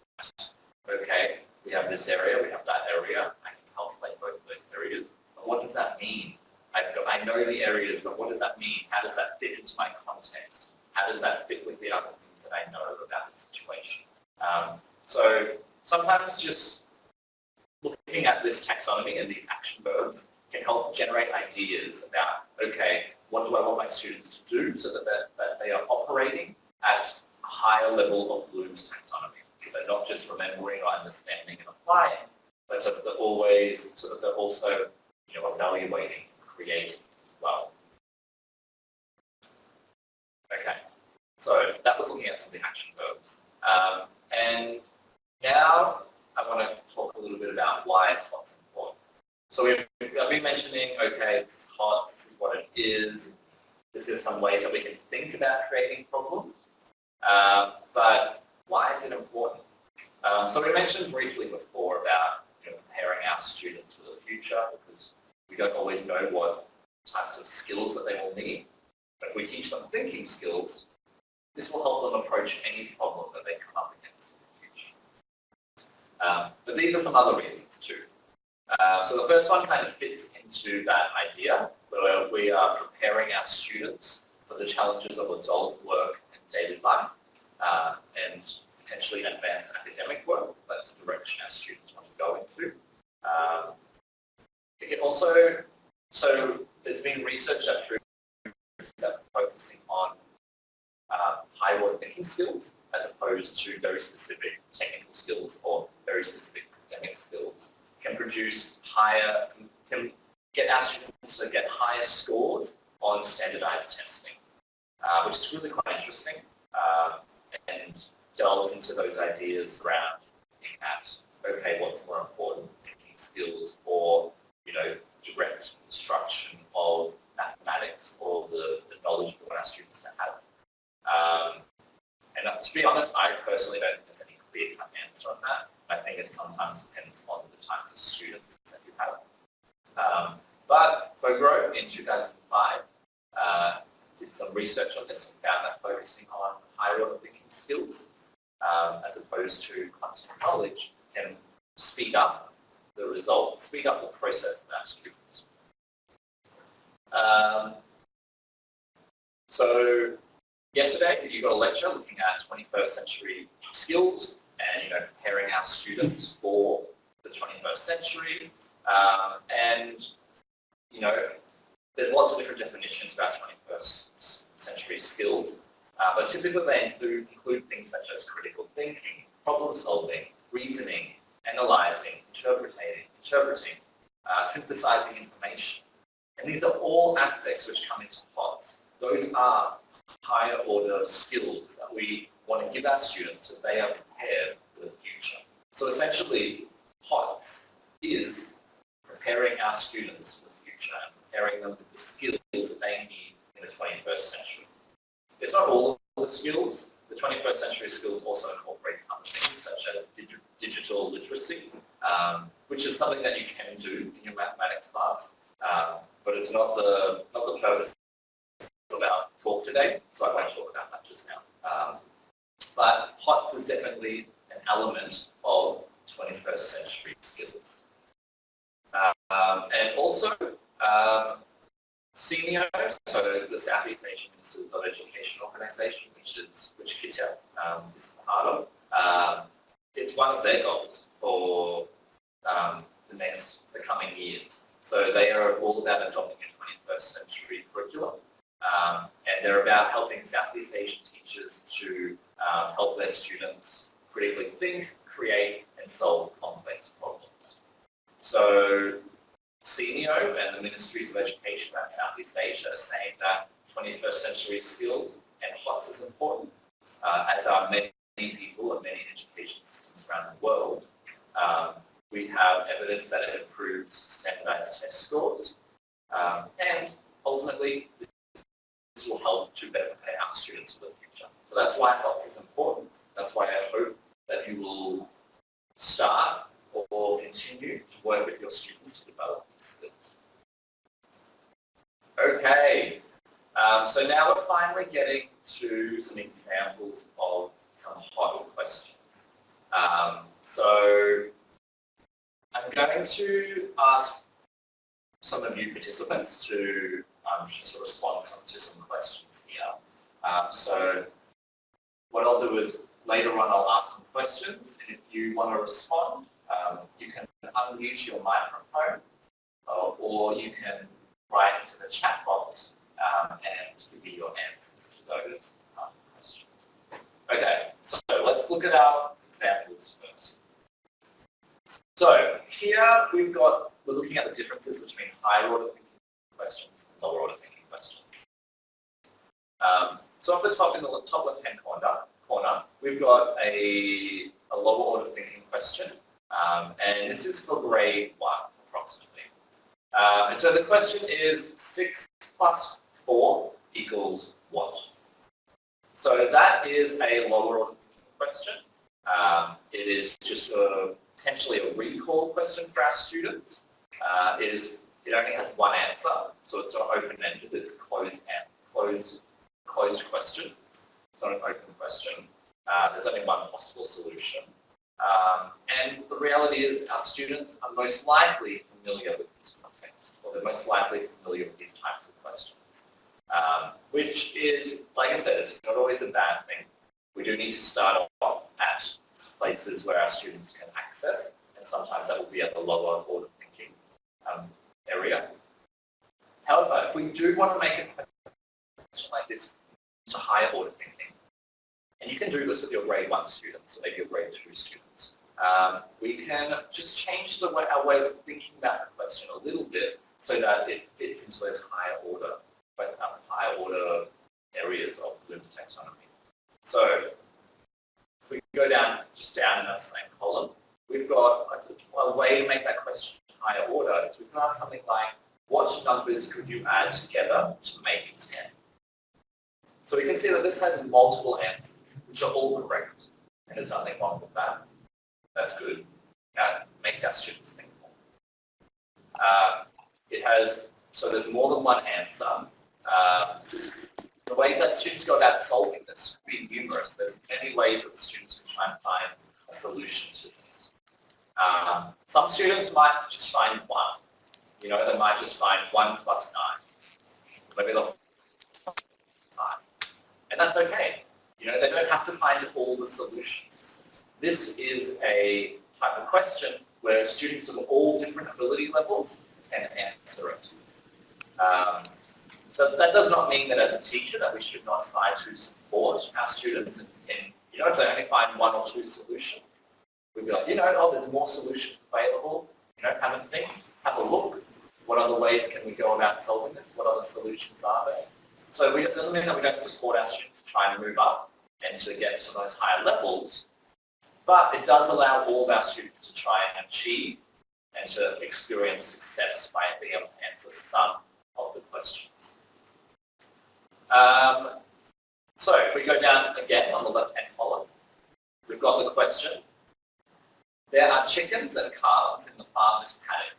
okay, we have this area, we have that area, I can calculate both of those areas, but what does that mean? I know the areas, but what does that mean? How does that fit into my context? How does that fit with the other things that I know about the situation? So sometimes just looking at this taxonomy and these action verbs can help generate ideas about, okay, what do I want my students to do so that they are operating at a higher level of Bloom's taxonomy. So they're not just remembering or understanding and applying, but so that they're also evaluating, creating as well. Okay, so that was looking at some of the action verbs. And now I want to talk a little bit about why is HOTS important. So I've been mentioning, okay, this is HOTS, this is what it is, this is some ways that we can think about creating problems, but why is it important? So we mentioned briefly before about preparing our students for the future, because we don't always know what types of skills that they will need. But if we teach them thinking skills, this will help them approach any problem that they come up against in the future. But these are some other reasons too. So the first one kind of fits into that idea where we are preparing our students for the challenges of adult work and daily life and potentially advanced academic work. That's the direction our students want to go into. It can also, so there's been research that proves that focusing on high order thinking skills as opposed to very specific technical skills or very specific academic skills can produce can get our students to get higher scores on on standardized testing, which is really quite interesting and delves into those ideas around looking at, okay, what's more important, thinking skills or, direct instruction of mathematics or the knowledge we want our students to have. And to be honest, I personally don't think there's any clear-cut answer on that. I think it sometimes depends on the types of students that you have. But Bogrove in 2005 did some research on this and found that focusing on higher order thinking skills as opposed to content knowledge can speed up the result, speed up the process of our students. So yesterday you got a lecture looking at 21st century skills and preparing our students for the 21st century. And there's lots of different definitions about 21st century skills, but typically they include things such as critical thinking, problem solving, reasoning, analyzing, interpreting, synthesizing information. And these are all aspects which come into HOTS. Those are higher order skills that we want to give our students so they are prepared for the future. So essentially, HOTS is preparing our students for the future and preparing them with the skills that they need in the 21st century. It's not all of the skills. The 21st century skills also incorporates other things such as digital literacy, which is something that you can do in your mathematics class, but it's not the purpose of our talk today, so I won't talk about that just now. But HOTS is definitely an element of 21st century skills. And also, SENIO, so the Southeast Asian Ministers of Education Organisation, which KITA is part of, it's one of their goals for the coming years. So they are all about adopting a 21st century curriculum, and they're about helping Southeast Asian teachers to help their students critically think, create, and solve complex problems. So SENIO and the Ministries of Education around Southeast Asia are saying that 21st century skills and HOTS is important, as are many people and many education systems around the world. We have evidence that it improves standardized test scores, and ultimately this will help to better prepare our students for the future. So that's why HOTS is important. That's why I hope that you will start or continue to work with your students to develop these skills. Okay, so now we're finally getting to some examples of some HOTL questions. So I'm going to ask some of you participants to just respond to some questions here. So what I'll do is later on I'll ask some questions, and if you want to respond, you can unmute your microphone or you can write into the chat box and give me your answers to those questions. Okay, so let's look at our examples first. So here we're looking at the differences between higher order thinking questions and lower order thinking questions. So up the top in the top left-hand corner, we've got a lower order thinking question, and this is for grade 1 approximately. And so the question is 6 plus 4 equals what? So that is a lower order thinking question. It is just potentially a recall question for our students. It only has one answer, so it's not open-ended, it's closed question. It's not an open question. There's only one possible solution. And the reality is our students are most likely familiar with this context, or they're most likely familiar with these types of questions, which is, like I said, it's not always a bad thing. We do need to start off at places where our students can access, and sometimes that will be at the lower order thinking area. However, if we do want to make a question like this to higher order thinking, and you can do this with your grade 1 students, or maybe your grade 2 students, we can just change our way of thinking about the question a little bit so that it fits into those higher order higher order areas of Bloom's taxonomy. So if we go down in that same column, we've got a way to make that question higher order. So we can ask something like, what numbers could you add together to make 10? So we can see that this has multiple answers, which are all correct. And there's nothing wrong with that. That's good. That makes our students think more. So there's more than one answer. The ways that students go about solving this could be numerous. There's many ways that the students can try and find a solution to this. Some students might just find one. They might just find 1 plus 9. Maybe they'll find 5. And that's okay. They don't have to find all the solutions. This is a type of question where students of all different ability levels can answer it. So that does not mean that as a teacher that we should not try to support our students in if they only find 1 or 2 solutions, we'd be like, oh, there's more solutions available, kind of thing. Have a look. What other ways can we go about solving this? What other solutions are there? So it doesn't mean that we don't support our students to try and move up and to get to those higher levels, but it does allow all of our students to try and achieve and to experience success by being able to answer some of the questions. So if we go down again on the left-hand column, we've got the question. There are chickens and calves in the farmer's paddock.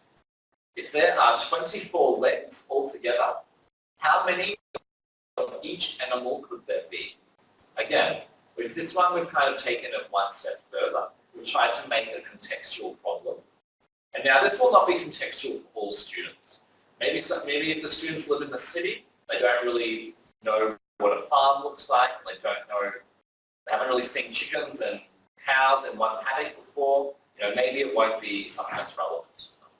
If there are 24 legs altogether, how many of each animal could there be? Again, with this one, we've kind of taken it one step further. We've tried to make a contextual problem. And now this will not be contextual for all students. Maybe if the students live in the city, they don't really know what a farm looks like. They haven't really seen chickens and cows in one paddock before. Maybe it won't be something that's relevant to them.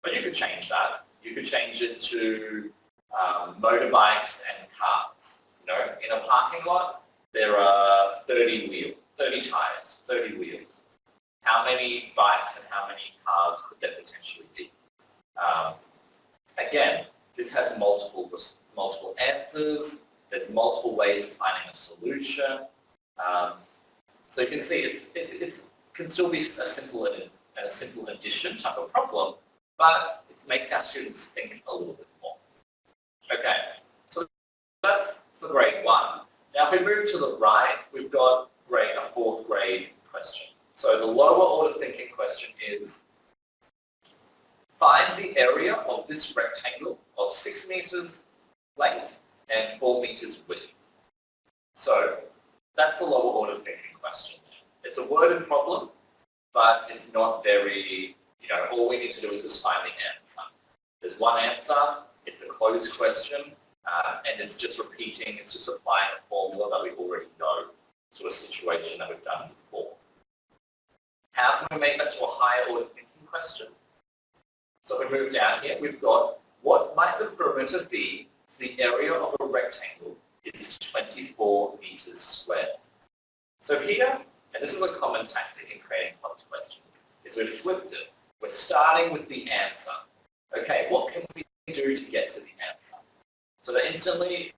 But you could change that. You could change it to motorbikes and cars. In a parking lot, there are 30 tires, 30 wheels. How many bikes and how many cars could there potentially be? Again, this has multiple answers. There's multiple ways of finding a solution. So you can see it can still be a simple addition type of problem, but it makes our students think a little bit more. Okay, so that's for grade 1. Now if we move to the right, we've got a 4th grade question. So the lower order thinking question is, find the area of this rectangle of 6 meters length and 4 meters width. So that's the lower order thinking question. It's a worded problem, but it's not very, all we need to do is just find the answer. There's one answer, it's a closed question, and it's just repeating, it's just applying a formula that we already know to a situation that we've done before. How can we make that to a higher order thinking question? So if we move down here, we've got, what might the perimeter be if the area of a rectangle is 24 meters squared? So here, and this is a common tactic in creating complex questions, is we've flipped it. We're starting with the answer. Okay, what can we do to get to the answer? So that instantly,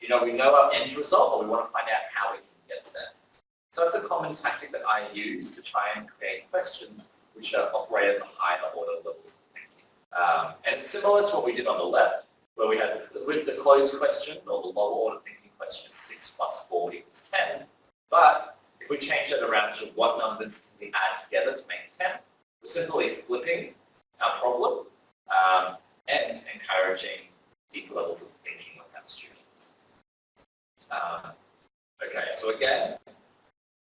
we know our end result, but we want to find out how we can get there. So that's a common tactic that I use to try and create questions which are operate at the higher order levels of thinking. And it's similar to what we did on the left, where we had with the closed question, or the lower order thinking question is 6 plus 4 equals 10. But if we change that around to what numbers can we add together to make 10, we're simply flipping our problem and encouraging deeper levels of thinking with our students. Okay, so again,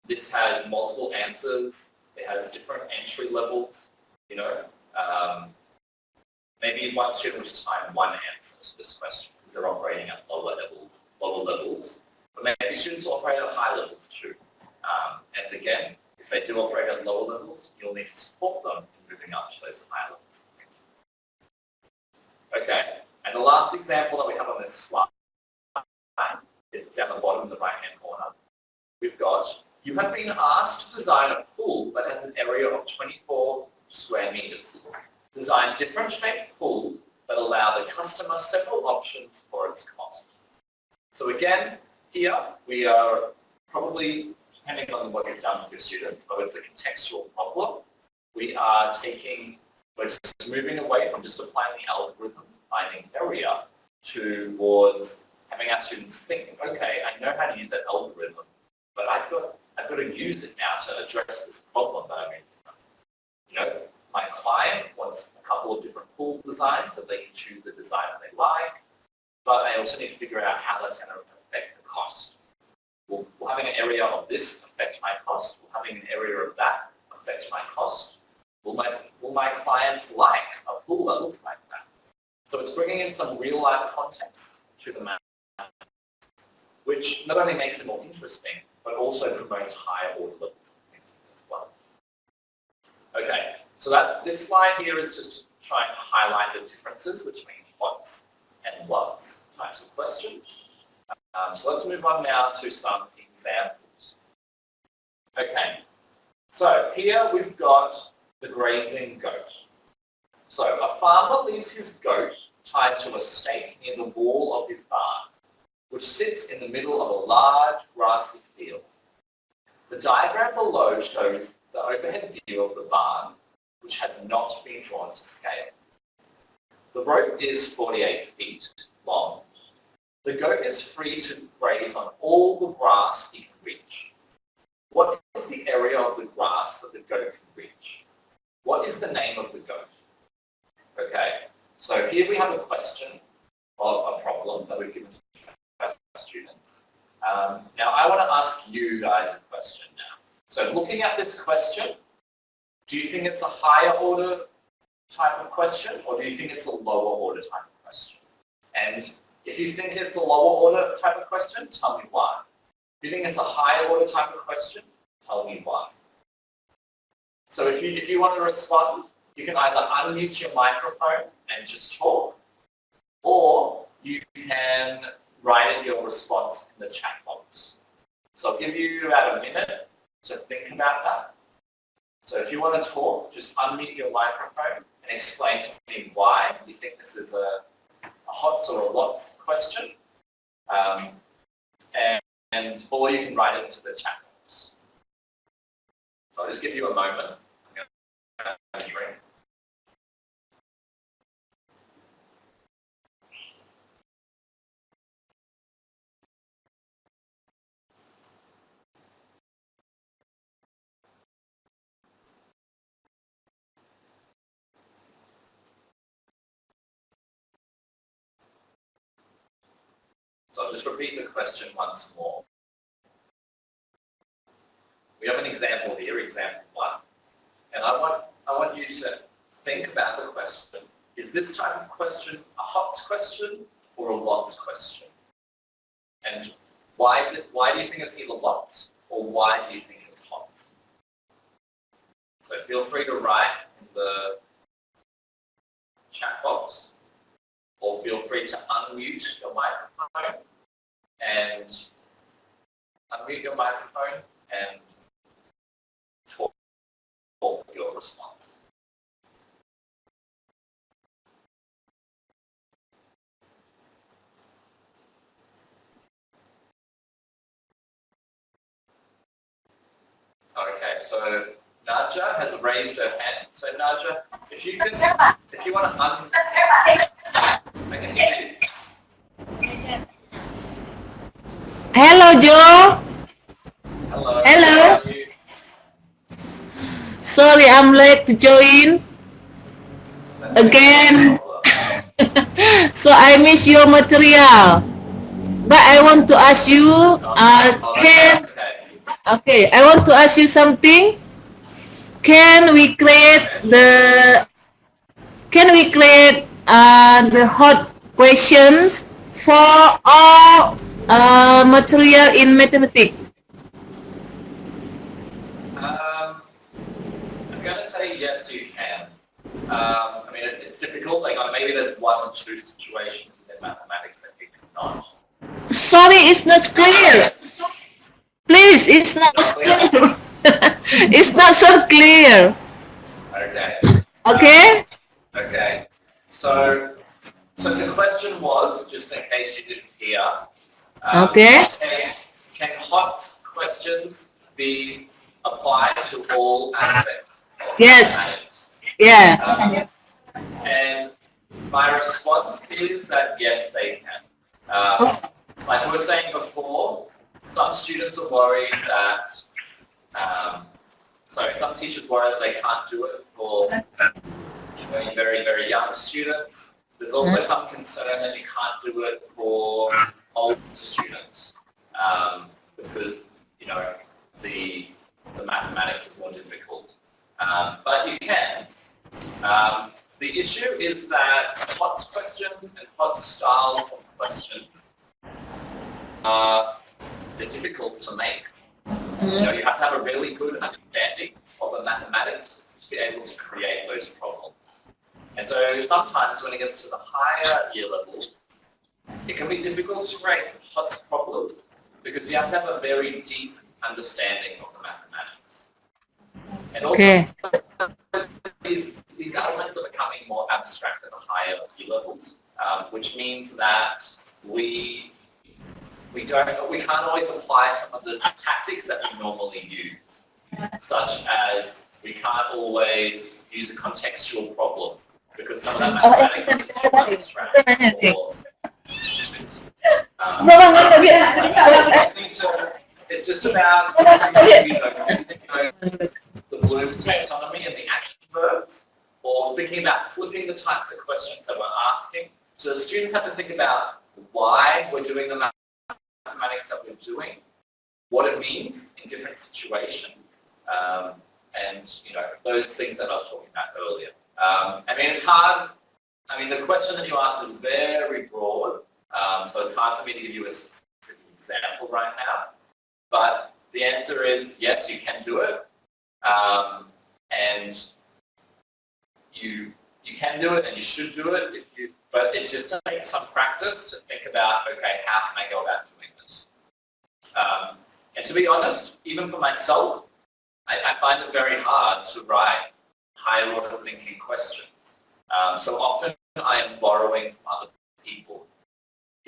this has multiple answers. It has different entry levels. Maybe one student will just find one answer to this question because they're operating at lower levels. But maybe students operate at high levels too. And again, if they do operate at lower levels, you'll need to support them in moving up to those higher levels. Okay, and the last example that we have on this slide is down the bottom in the right-hand corner. We've got, you have been asked to design a pool that has an area of 24 square meters. Design different shaped pools that allow the customer several options for its cost. So again, here we are probably, depending on what you've done with your students, but it's a contextual problem. We're just moving away from just applying the algorithm, finding area, towards having our students think, okay, I know how to use that algorithm, but I've got to use it now to address this problem that I'm in. You know, my client wants a couple of different pool designs so they can choose a design that they like, but I also need to figure out how that's going to affect the cost. Will having an area of this affect my cost? Will having an area of that affect my cost? Will my clients like a pool that looks like that? So it's bringing in some real life context to the math, which not only makes it more interesting, but also promotes higher order levels of thinking as well. Okay, so this slide here is just trying to highlight the differences between what's and what's types of questions. So let's move on now to some examples. Okay, so here we've got the grazing goat. So a farmer leaves his goat tied to a stake near the wall of his barn, which sits in the middle of a large grassy field. The diagram below shows the overhead view of the barn, which has not been drawn to scale. The rope is 48 feet long. The goat is free to graze on all the grass he can reach. What is the area of the grass that the goat can reach? What is the name of the goat? Okay, so here we have a question of a problem that we've given to our students. Now I want to ask you guys a question now. So looking at this question, do you think it's a higher order type of question, or do you think it's a lower order type of question? And if you think it's a lower order type of question, tell me why. If you think it's a higher order type of question, tell me why. So if you want to respond, you can either unmute your microphone and just talk, or you can write in your response in the chat box. So I'll give you about a minute to think about that. So if you want to talk, just unmute your microphone and explain to me why you think this is a HOTS or a WHATS question, or you can write it into the chat box. So I'll just give you a moment. I'm going to drink. So I'll just repeat the question once more. We have an example here, example 1. And I want you to think about the question. Is this type of question a HOTS question or a WHATS question? And why do you think it's either WHATS or why do you think it's HOTS? So feel free to write in the chat box, or feel free to unmute your microphone and talk your response. Okay, so Nadja has raised her hand. So Nadja, if you want to I can hear you. Hello, Joe. Hello. Hello. How are you? Sorry, I'm late to join That's again. no problem. So I miss your material. But I want to ask you, okay, I want to ask you something. Can we create the hot questions for all material in mathematics? I'm going to say yes, you can. I mean, it's difficult. Like maybe there's 1 or 2 situations within mathematics that you cannot. Sorry, it's not clear. Please, it's not clear. It's not so clear. Okay. Okay? Okay. So So the question was, just in case you didn't hear, Okay. can HOTS questions be applied to all aspects of Yes. mathematics? Yeah. And my response is that yes, they can. Like we were saying before, some students are worried that, some teachers worry that they can't do it for very, very young students. There's also some concern that you can't do it for older students because, the mathematics is more difficult. But you can. The issue is that HOTS questions and HOTS styles of questions they're difficult to make. You have to have a really good understanding of the mathematics to be able to create those problems. And so sometimes when it gets to the higher year levels, it can be difficult to create HOTS problems because you have to have a very deep understanding of the mathematics. And also, these elements are becoming more abstract at the higher year levels, which means that we can't always apply some of the tactics that we normally use, such as we can't always use a contextual problem because some of that mathematics is abstract. It's just about the Bloom's taxonomy and the action verbs, or thinking about flipping the types of questions that we're asking. So the students have to think about why we're doing the mathematics that we're doing, what it means in different situations, and those things that I was talking about earlier. It's hard. The question that you asked is very broad, so it's hard for me to give you a specific example right now. But the answer is yes, you can do it, and you can do it, and you should do it but it just takes some practice to think about, okay, how can I go about doing this? And to be honest, even for myself, I find it very hard to write higher order thinking questions. So often I am borrowing from other people.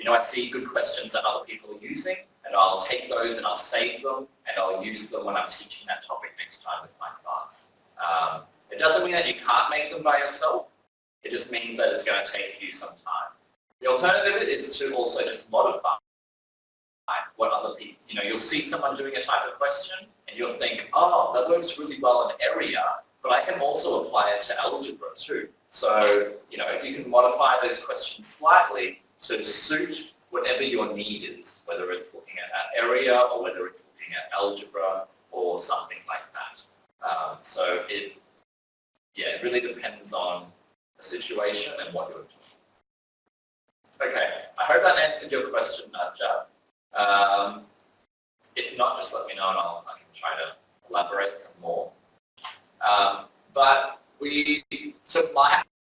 I see good questions that other people are using, and I'll take those and I'll save them, and I'll use them when I'm teaching that topic next time with my class. It doesn't mean that you can't make them by yourself. It just means that it's going to take you some time. The alternative is to also just modify what other people, you'll see someone doing a type of question and you'll think, oh, that works really well in area, but I can also apply it to algebra too. So, you can modify those questions slightly to suit whatever your need is, whether it's looking at area or whether it's looking at algebra or something like that. So it really depends on the situation and what you're doing. Okay, I hope that answered your question, Nadja. If not, just let me know and I can try to elaborate some more. I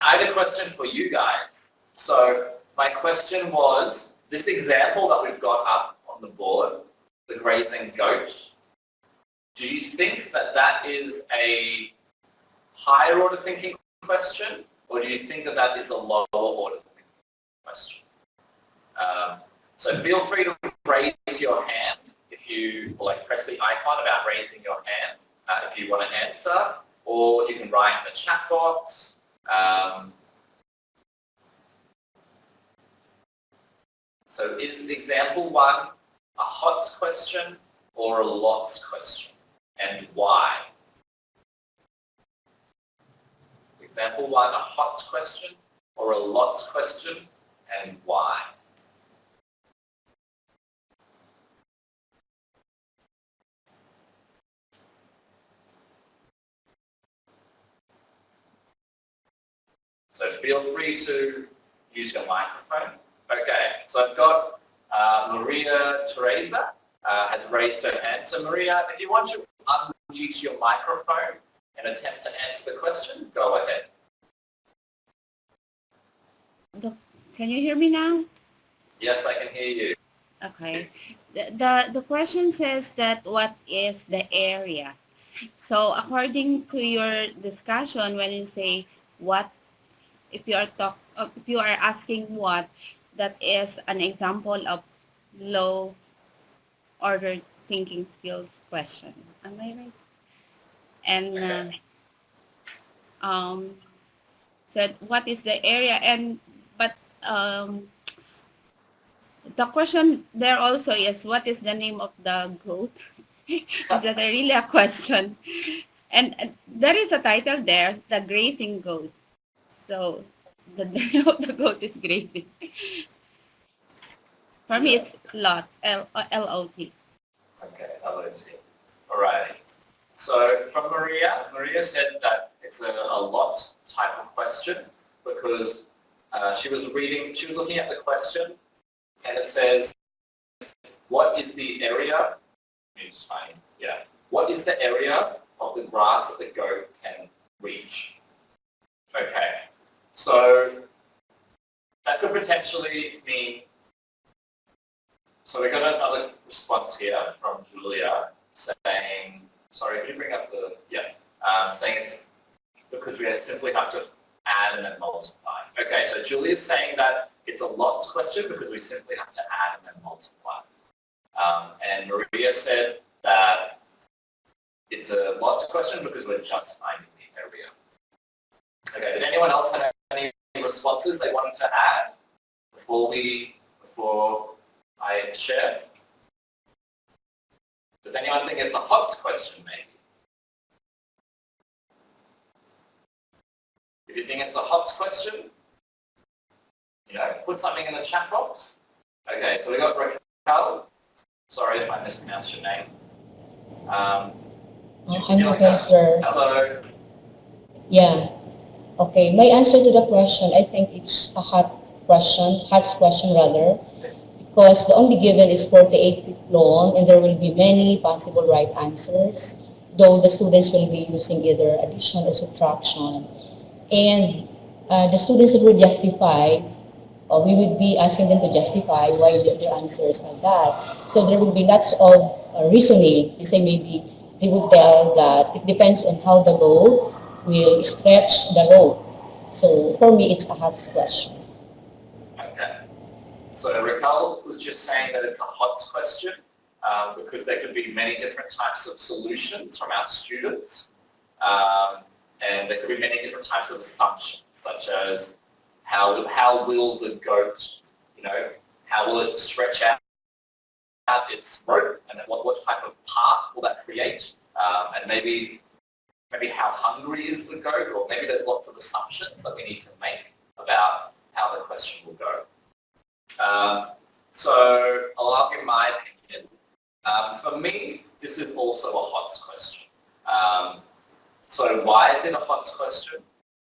had a question for you guys. So my question was, this example that we've got up on the board, the grazing goat, do you think that that is a higher order thinking question, or do you think that that is a lower order thinking question? So feel free to raise your hand if you, press the icon about raising your hand if you want to answer, or you can write in the chat box. So is example 1 a HOTS question or a LOTS question, and why? Is example 1 a HOTS question or a LOTS question, and why? So feel free to use your microphone. Okay, so I've got Maria Teresa has raised her hand. So Maria, if you want to unmute your microphone and attempt to answer the question, go ahead. Can you hear me now? Yes, I can hear you. Okay. The question says that what is the area? So according to your discussion, when you say what, if you are if you are asking what, that is an example of low order thinking skills question. Am I right? And said what is the area, and but the question there also is what is the name of the goat? Is that really a question? And there is a title there, the grazing goat. So the name of the goat is grazing. For me, it's lot, L-O-T. Okay, LOT. All right. So from Maria, Maria said that it's a lot type of question because she was looking at the question and it says, what is the area, what is the area of the grass that the goat can reach? Okay, so that could potentially mean, so we got another response here from Julia saying, sorry, can you bring up the, saying it's because we simply have to add and then multiply. Okay, so Julia's saying that it's a lots question because we simply have to add and then multiply. And Maria said that it's a lots question because we're just finding the area. Okay, did anyone else have any responses they wanted to add before I share? Does anyone think it's a HOTS question maybe? If you think it's a HOTS question, put something in the chat box. Okay, so we got Raquel. Sorry if I mispronounced your name. I'm okay, sir. Hello. Yeah. Okay, my answer to the question, I think it's a HOTS question rather, because the only given is 48 feet long and there will be many possible right answers, though the students will be using either addition or subtraction. And the students will justify, or we would be asking them to justify why their answers are that. So there will be lots of reasoning. You say maybe they would tell that it depends on how the goat will stretch the rope. So for me, it's a HOTS question. Okay. So Raquel was just saying that it's a HOTS question because there could be many different types of solutions from our students. And there could be many different types of assumptions, such as how will the goat, how will it stretch out its rope, and what type of path will that create, and maybe how hungry is the goat, or maybe there's lots of assumptions that we need to make about how the question will go. So I'll give my opinion. For me, this is also a HOTS question. So why is it a HOTS question?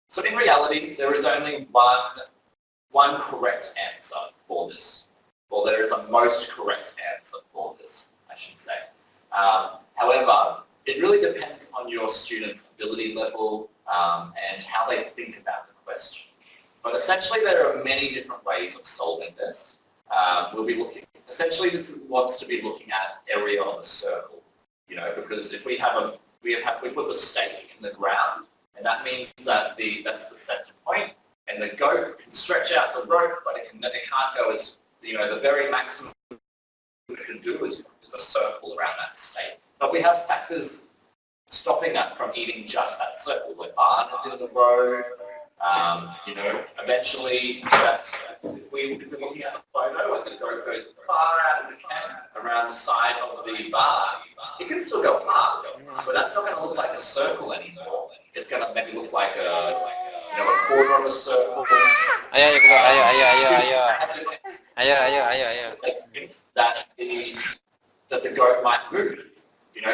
So in reality, there is only one correct answer for this, or there is a most correct answer for this, I should say. However, it really depends on your student's ability level and how they think about the question. But essentially, there are many different ways of solving this. We'll be looking. Essentially, this wants to be looking at area of a circle. Because if we put the stake in the ground, and that means that that's the center point, and the goat can stretch out the rope, but it can't go as the very maximum it can do is a circle around that stake. But we have factors stopping that from eating just that circle. The barn is in the road. Eventually, if we're looking at the photo and the goat goes as far out as it can around the side of the barn, it can still go up, but that's not going to look like a circle anymore. It's going to maybe look like a quarter of a circle. That the goat might move.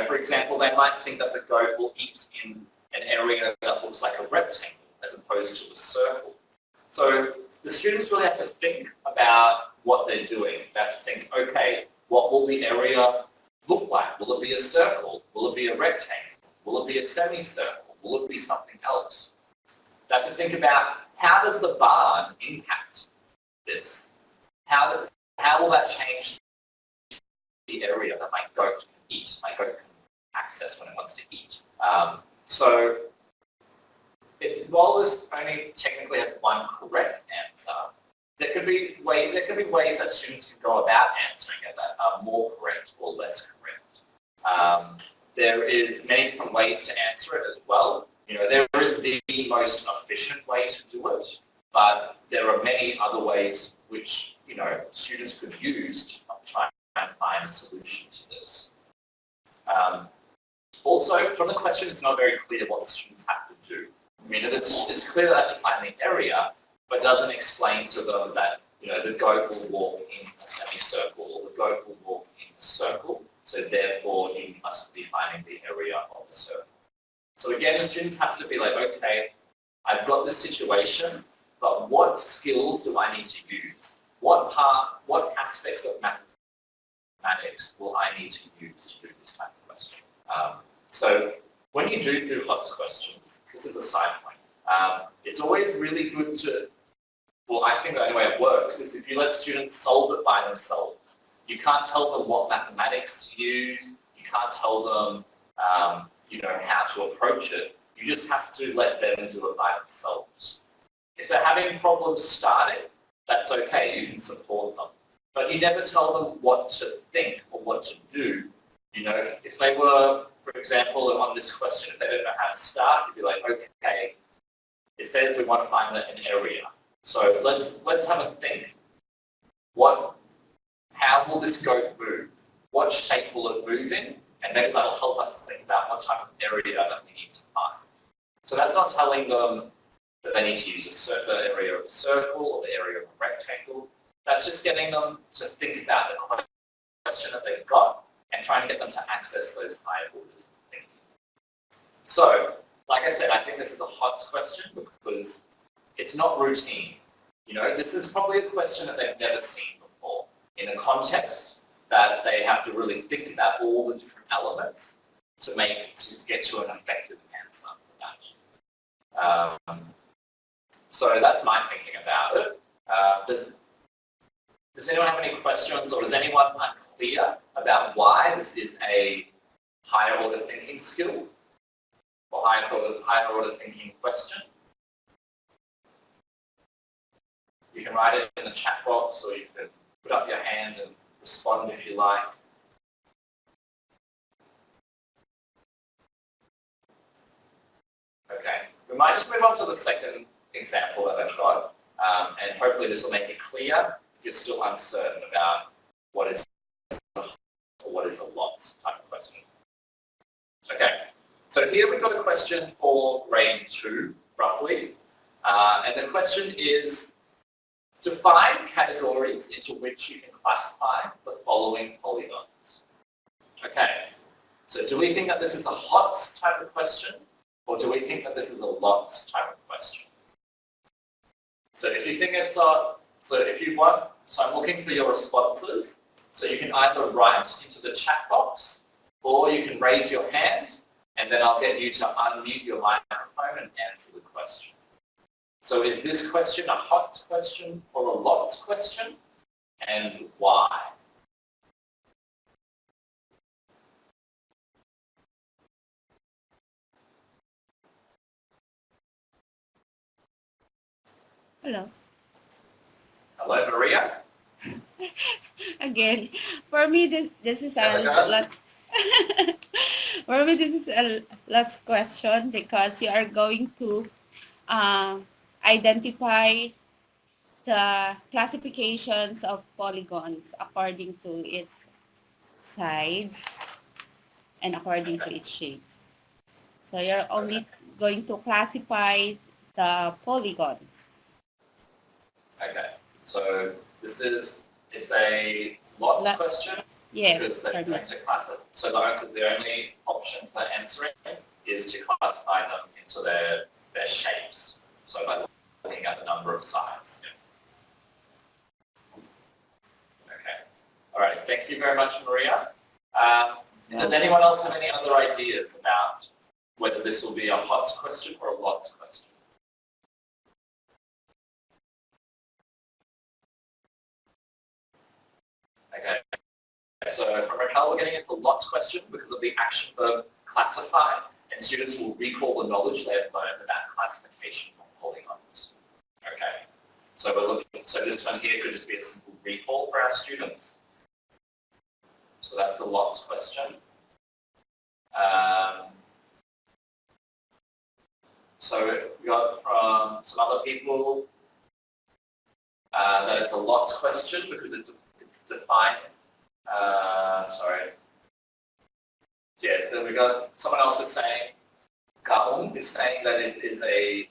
For example, they might think that the goat will eat in an area that looks like a rectangle as opposed to a circle. So the students really have to think about what they're doing. They have to think, okay, what will the area look like? Will it be a circle? Will it be a rectangle? Will it be a semicircle? Will it be something else? They have to think about how does the barn impact this? How will that change the area that my goat can eat, my goat can access when it wants to eat? So while this only technically has one correct answer, there could be ways that students can go about answering it that are more correct or less correct. There is many different ways to answer it as well. You know, there is the most efficient way to do it, but there are many other ways which, you know, students could use to try and find a solution to this. Also, from the question, it's not very clear what the students have to do. I mean, it's clear that they have to find the area, but it doesn't explain to them that, you know, the goat will walk in a semicircle or the goat will walk in a circle, so therefore you must be finding the area of the circle. So again, the students have to be like, okay, I've got this situation, but what skills do I need to use? What aspects of mathematics will I need to use to do this type of question? So when you do HOTS questions, this is a side point. It's always really good to, well, I think the only way it works is if you let students solve it by themselves. You can't tell them what mathematics to use. You can't tell them, you know, how to approach it. You just have to let them do it by themselves. If they're having problems starting, that's okay. You can support them. But you never tell them what to think or what to do. You know, if they were, for example, on this question, if they don't know how to start, you'd be like, okay, it says we want to find an area. So let's have a think. How will this goat move? What shape will it move in? And maybe that'll help us think about what type of area that we need to find. So that's not telling them that they need to use the area of a circle or the area of a rectangle. That's just getting them to think about the question that they've got and trying to get them to access those higher orders of thinking. So, like I said, I think this is a HOTS question because it's not routine. You know, this is probably a question that they've never seen before in a context that they have to really think about all the different elements to get to an effective answer for that. So that's my thinking about it. Does anyone have any questions, or is anyone unclear about why this is a higher order thinking skill or higher order thinking question? You can write it in the chat box, or you can put up your hand and respond if you like. Okay, we might just move on to the second example that I've got, and hopefully this will make it clear if you're still uncertain about what is a lots type of question. Okay, so here we've got a question for grade 2, roughly, and the question is, define categories into which you can classify the following polygons. Okay, so do we think that this is a HOTS type of question, or do we think that this is a LOTS type of question? So if you think it's a, so I'm looking for your responses. So you can either write into the chat box, or you can raise your hand, and then I'll get you to unmute your microphone and answer the question. So is this question a HOTS question or a LOTS question, and why? Hello. Hello, Maria? Again, for me, this is a lots. For me, this is a last question because you are going to identify the classifications of polygons according to its sides and according to its shapes. So you're only going to classify the polygons. Okay, so it's a LOTS question? Yes. Because they're going to classify, because the only options they're answering is to classify them into their shapes. So by looking at the number of sides. Yeah. Okay. All right. Thank you very much, Maria. Does anyone else have any other ideas about whether this will be a HOTS question or a LOTS question? Okay. So from Raquel, we're getting into LOTS question because of the action verb classify, and students will recall the knowledge they have learned about classification of polygons. Okay, so we're looking. So this one here could just be a simple recall for our students. So that's a lots question. So we got from some other people that it's a lots question because it's defined. Sorry. Yeah, then we got someone else is saying, Gaum is saying that it is a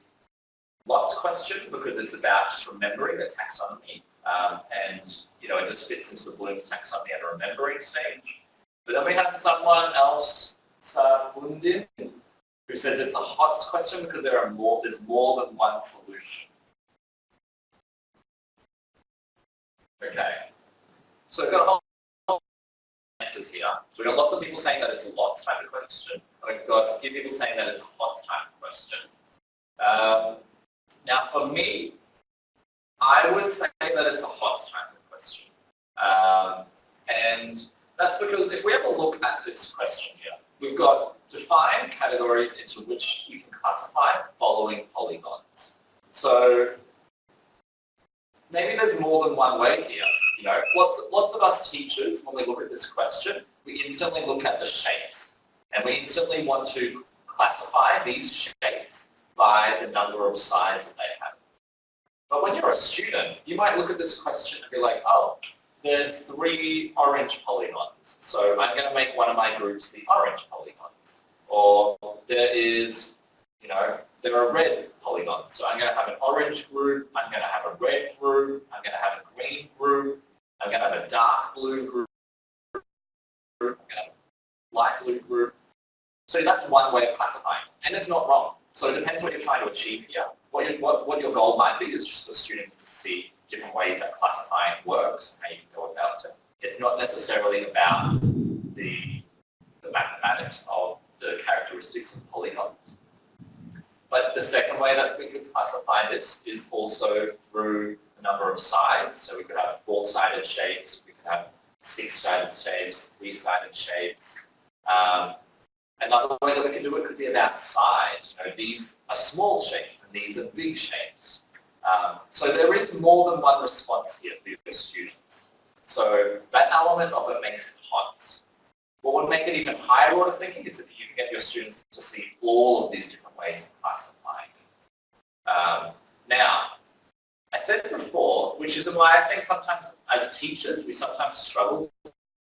lots question because it's about just remembering the taxonomy, and you know it just fits into the Bloom's taxonomy at a remembering stage. But then we have someone else, Bundin, who says it's a HOTS question because there's more than one solution. Okay, so we've got a whole answers here. So we've got lots of people saying that it's a lots type of question. We've got a few people saying that it's a HOTS type of question. Now for me, I would say that it's a HOTS type of question. And that's because if we have a look at this question here, we've got defined categories into which we can classify following polygons. So maybe there's more than one way here. You know, lots of us teachers, when we look at this question, we instantly look at the shapes. And we instantly want to classify these shapes by the number of sides that they have. But when you're a student, you might look at this question and be like, oh, there's 3 orange polygons, so I'm going to make one of my groups the orange polygons. Or there are red polygons, so I'm going to have an orange group, I'm going to have a red group, I'm going to have a green group, I'm going to have a dark blue group, I'm going to have a light blue group. So that's one way of classifying, and it's not wrong. So it depends what you're trying to achieve here. What your goal might be is just for students to see different ways that classifying works, how you can go about it. It's not necessarily about the mathematics of the characteristics of polygons. But the second way that we could classify this is also through the number of sides. So we could have 4-sided shapes, we could have 6-sided shapes, 3-sided shapes. Another way that we can do it could be about size. You know, these are small shapes and these are big shapes. So there is more than one response here for your students. So that element of it makes it HOTS. What would make it even higher order thinking is if you can get your students to see all of these different ways of classifying. Now, I said before, which is why I think sometimes as teachers we sometimes struggle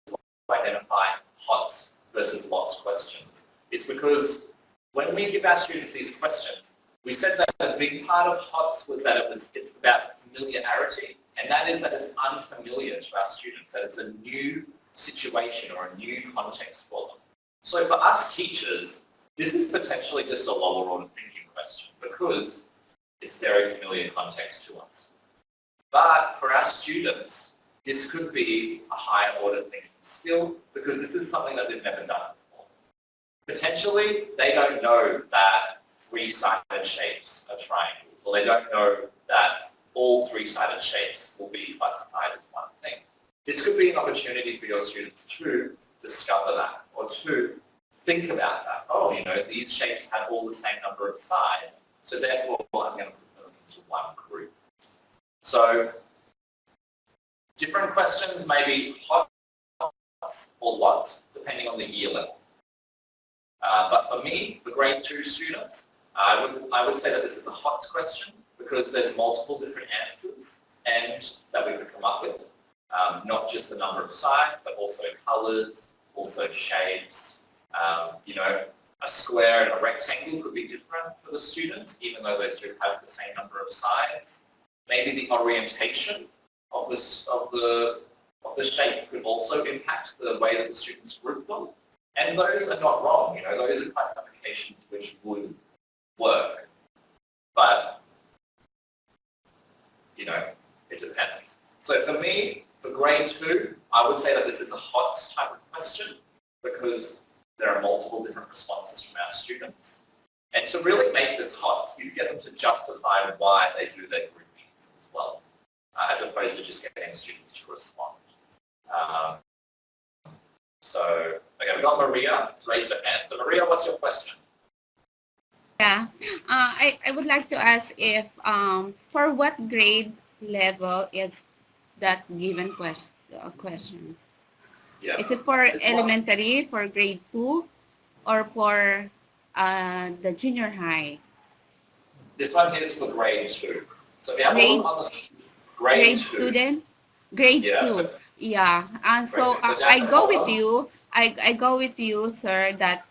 to identify HOTS versus lots questions. It's because when we give our students these questions, we said that a big part of HOTS was that it's about familiarity, and that is that it's unfamiliar to our students, that it's a new situation or a new context for them. So for us teachers, this is potentially just a lower order thinking question because it's very familiar context to us. But for our students, this could be a higher order thinking skill because this is something that they've never done before. Potentially, they don't know that 3-sided shapes are triangles, or they don't know that all 3-sided shapes will be classified as one thing. This could be an opportunity for your students to discover that, or to think about that. Oh, you know, these shapes have all the same number of sides, so therefore I'm going to put them into one group. So different questions may be HOTS or lots, depending on the year level. But for me, for grade 2 students, I would say that this is a HOTS question because there's multiple different answers and that we could come up with. Not just the number of sides, but also colours, also shapes. You know, a square and a rectangle could be different for the students, even though they still have the same number of sides. Maybe the orientation of the shape could also impact the way that the students group them. And those are not wrong, you know, those are classifications which would work. But, you know, it depends. So for me, for grade 2, I would say that this is a HOTS type of question because there are multiple different responses from our students. And to really make this HOTS, you get them to justify why they do their groupings as well, as opposed to just getting students to respond. So, okay, we've got Maria. It's raised her hand. So Maria, what's your question? Yeah. I would like to ask if for what grade level is that given question? Yeah. Is it for This one, elementary, for grade 2, or for the junior high? this one is for grade 2. So if you have a Grade look on the grade 2. student? Grade Yeah, 2. so Yeah. And so grade 2. So I down the go with bottom, you. I go with you, sir, that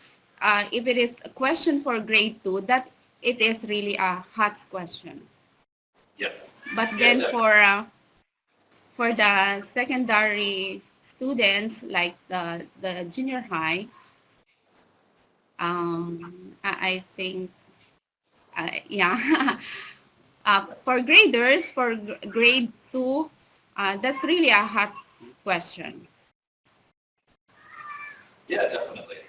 if it is a question for grade 2, that it is really a hot question. yeah. But Yeah, then definitely. for the secondary students, like the junior high, I think, yeah, for graders, for grade 2, that's really a hot question. Yeah, definitely.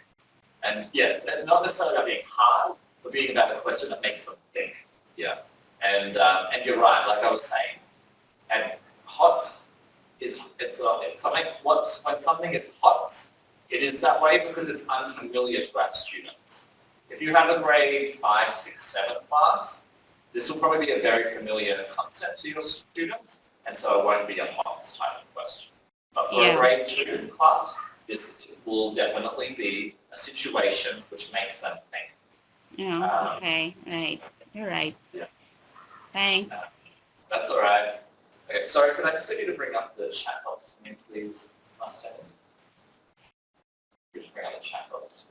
And yeah, it's not necessarily about being hard, but being about a question that makes them think. Yeah. And you're right, like I was saying. And hot is it's something when something is hot, it is that way because it's unfamiliar to our students. If you have a grade 5, 6, 7 class, this will probably be a very familiar concept to your students, and so it won't be a hot type of question. But for a Yeah. grade 2 class, this will definitely be a situation which makes them think. Yeah. Okay. Right. You're right. Yeah. Thanks. That's all right. Okay, sorry, could I just get you to bring up the chat box for me, please? Last second. Just bring up the chat box.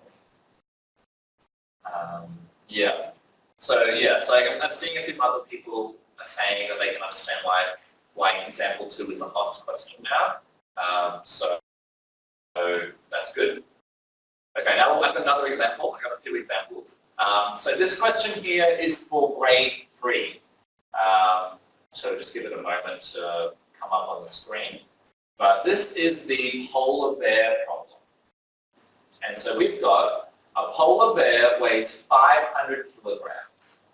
Yeah. So I'm seeing a few other people are saying that they can understand why example 2 is a hot question now. So that's good. Okay, now we'll have another example. I've got a few examples. So this question here is for grade 3. So just give it a moment to come up on the screen. But this is the polar bear problem. And so we've got a polar bear weighs 500 kilograms.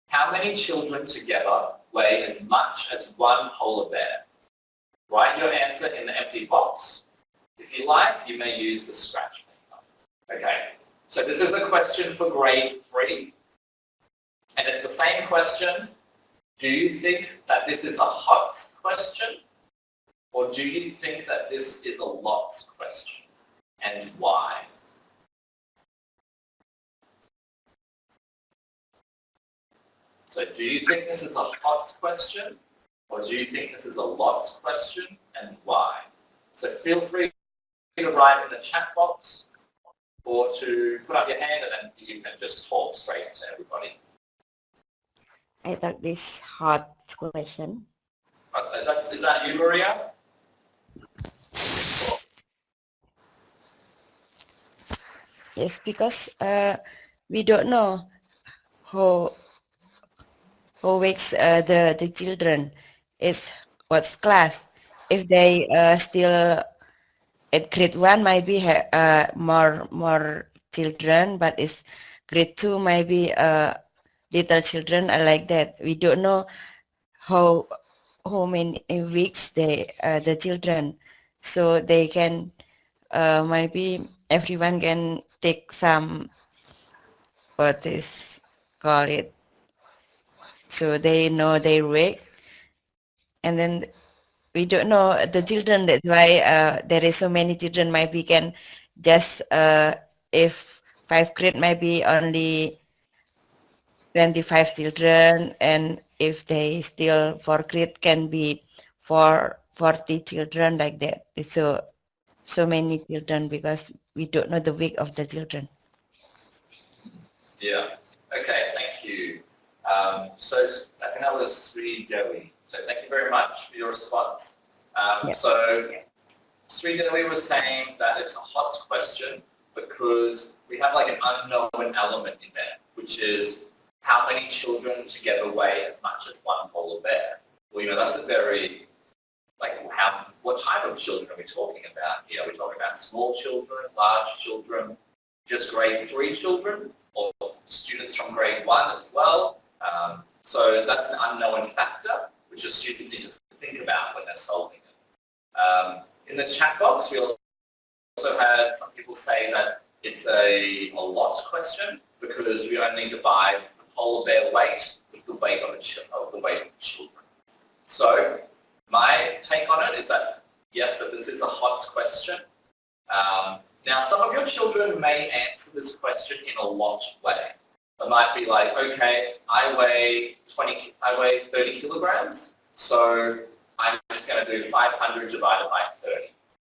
How many children together weigh as much as one polar bear? Write your answer in the empty box. If you like, you may use the scratch paper. Okay, so this is a question for grade 3. And it's the same question. Do you think that this is a hot question? Or do you think that this is a lots question? And why? So do you think this is a hot question? Or do you think this is a lots question? And why? So feel free to write in the chat box or to put up your hand and then you can just talk straight to everybody. I thought this hot question. Is that you, Maria? Yes, because we don't know who wakes the children is what's class. If they still at grade 1 maybe more children, but it's grade 2 maybe little children are like that. We don't know how many weeks the children, so they can maybe everyone can take some what is call it, so they know their week, and then we don't know the children. That's why there is so many children. Maybe can just if 5 grade maybe only 25 children, and if they still 4 grade can be 40 children like that. It's so many children because we don't know the week of the children. Yeah. Okay, thank you. So I think that was Sri Dewi. So thank you very much for your response. Yeah. So Sri Dewi was saying that it's a hot question because we have like an unknown element in there, which is how many children together weigh as much as one polar bear. Well, that's a very, what type of children are we talking about here? Are we talking about small children, large children, just grade 3 children, or students from grade 1 as well? So that's an unknown factor, which the students need to think about when they're solving it. In the chat box, we also had some people say that it's a lot question because because we only divide the polar bear weight with the weight of the weight of the children. So my take on it is that, yes, that this is a HOTS question. Now, some of your children may answer this question in a lot way. It might be like, okay, I weigh 30 kilograms, so I'm just going to do 500 divided by 30.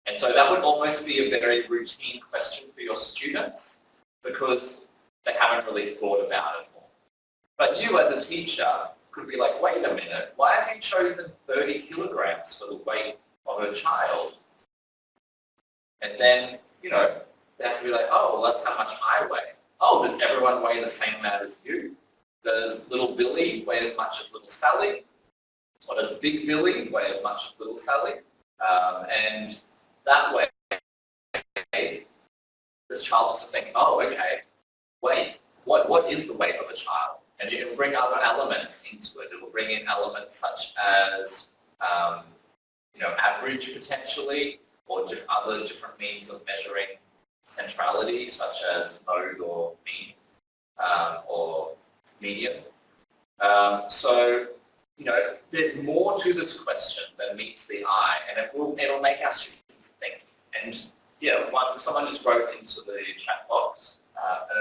And so that would almost be a very routine question for your students because they haven't really thought about it more. But you as a teacher could be like, wait a minute, why have you chosen 30 kilograms for the weight of a child? And then, you know, they have to be like, oh, well, that's how much I weigh. Oh, does everyone weigh the same amount as you? Does little Billy weigh as much as little Sally? Or does big Billy weigh as much as little Sally? And that way, this child has to think, oh, okay, wait, what is the weight of a child? And you can bring other elements into it. It will bring in elements such as, you know, average potentially, or other different means of measuring centrality, such as mode or mean, or median. So, you know, there's more to this question than meets the eye, and it'll make our students think. And yeah, someone just wrote into the chat box,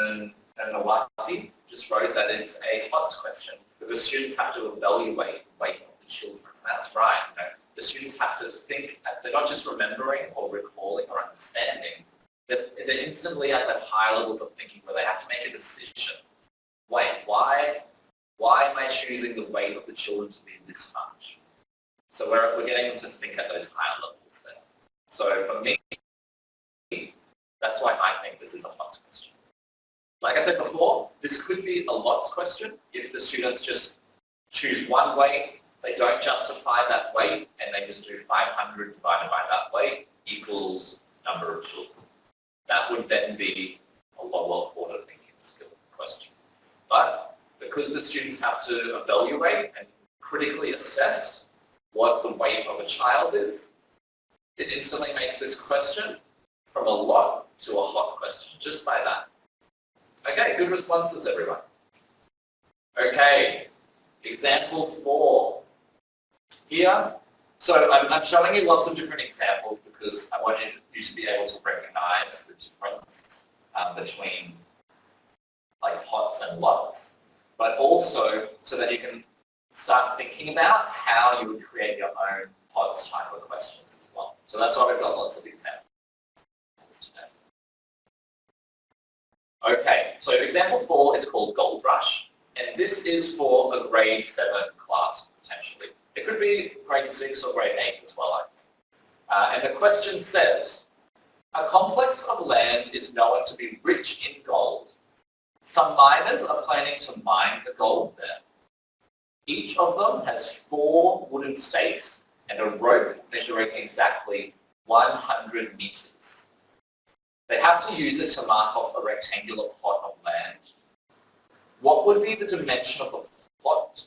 and Nawati just wrote that it's a HOTS question because students have to evaluate the weight of the children. That's right. You know, the students have to think. They're not just remembering or recalling or understanding. They're instantly at that high levels of thinking where they have to make a decision. Wait, why am I choosing the weight of the children to be this much? So we're getting them to think at those higher levels there. So for me, that's why I think this is a HOTS question. Like I said before, this could be a LOTS question if the students just choose one weight, they don't justify that weight, and they just do 500 divided by that weight equals number of children. That would then be a lower order thinking skill question. But because the students have to evaluate and critically assess what the weight of a child is, it instantly makes this question from a LOT to a HOT question, just by that. Okay, good responses, everyone. Okay, example 4. Here, so I'm showing you lots of different examples because I want you to be able to recognize the difference between like HOTS and LOTS, but also so that you can start thinking about how you would create your own HOTS type of questions as well. So that's why we've got lots of examples today. Okay, so example 4 is called Gold Rush, and this is for a grade 7 class potentially. It could be grade 6 or grade 8 as well, I think. And the question says, a complex of land is known to be rich in gold. Some miners are planning to mine the gold there. Each of them has 4 wooden stakes and a rope measuring exactly 100 meters. They have to use it to mark off a rectangular plot of land. What would be the dimension of the plot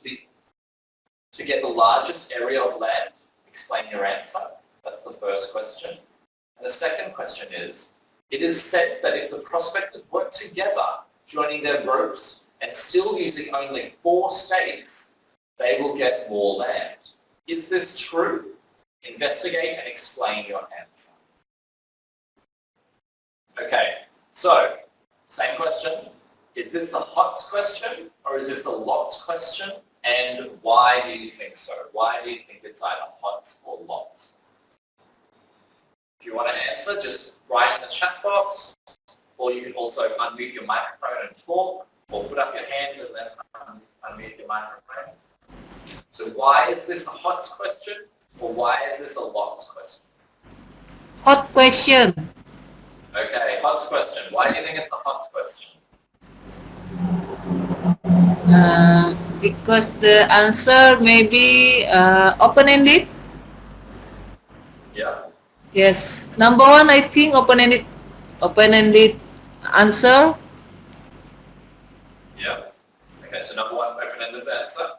to get the largest area of land? Explain your answer. That's the first question. And the second question is, it is said that if the prospectors work together, joining their ropes and still using only 4 stakes, they will get more land. Is this true? Investigate and explain your answer. Okay, so same question. Is this a HOTS question or is this a LOTS question? And why do you think so? Why do you think it's either HOTS or LOTS? If you want to answer, just write in the chat box, or you can also unmute your microphone and talk, or put up your hand and then unmute your microphone. So why is this a HOTS question, or why is this a LOTS question? Hot question. Okay, HOTS question. Why do you think it's a HOTS question? Because the answer may be open-ended. Yeah. Yes. Number 1, I think open-ended answer. Yeah. Okay, so number 1, open-ended answer.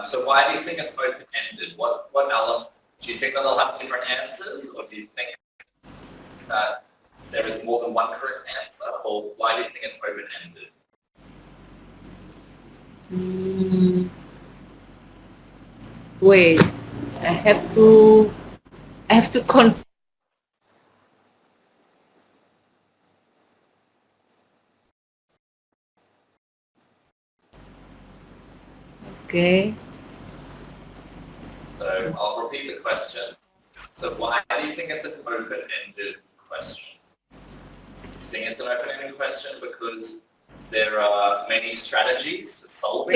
So why do you think it's open-ended? What element? Do you think that they'll have different answers, or do you think that there is more than one correct answer? answer, or why do you think it's open-ended? Wait, I have to confirm. Okay. So I'll repeat the question. So why do you think it's an open-ended question? Do you think it's an open-ended question because there are many strategies to solve it?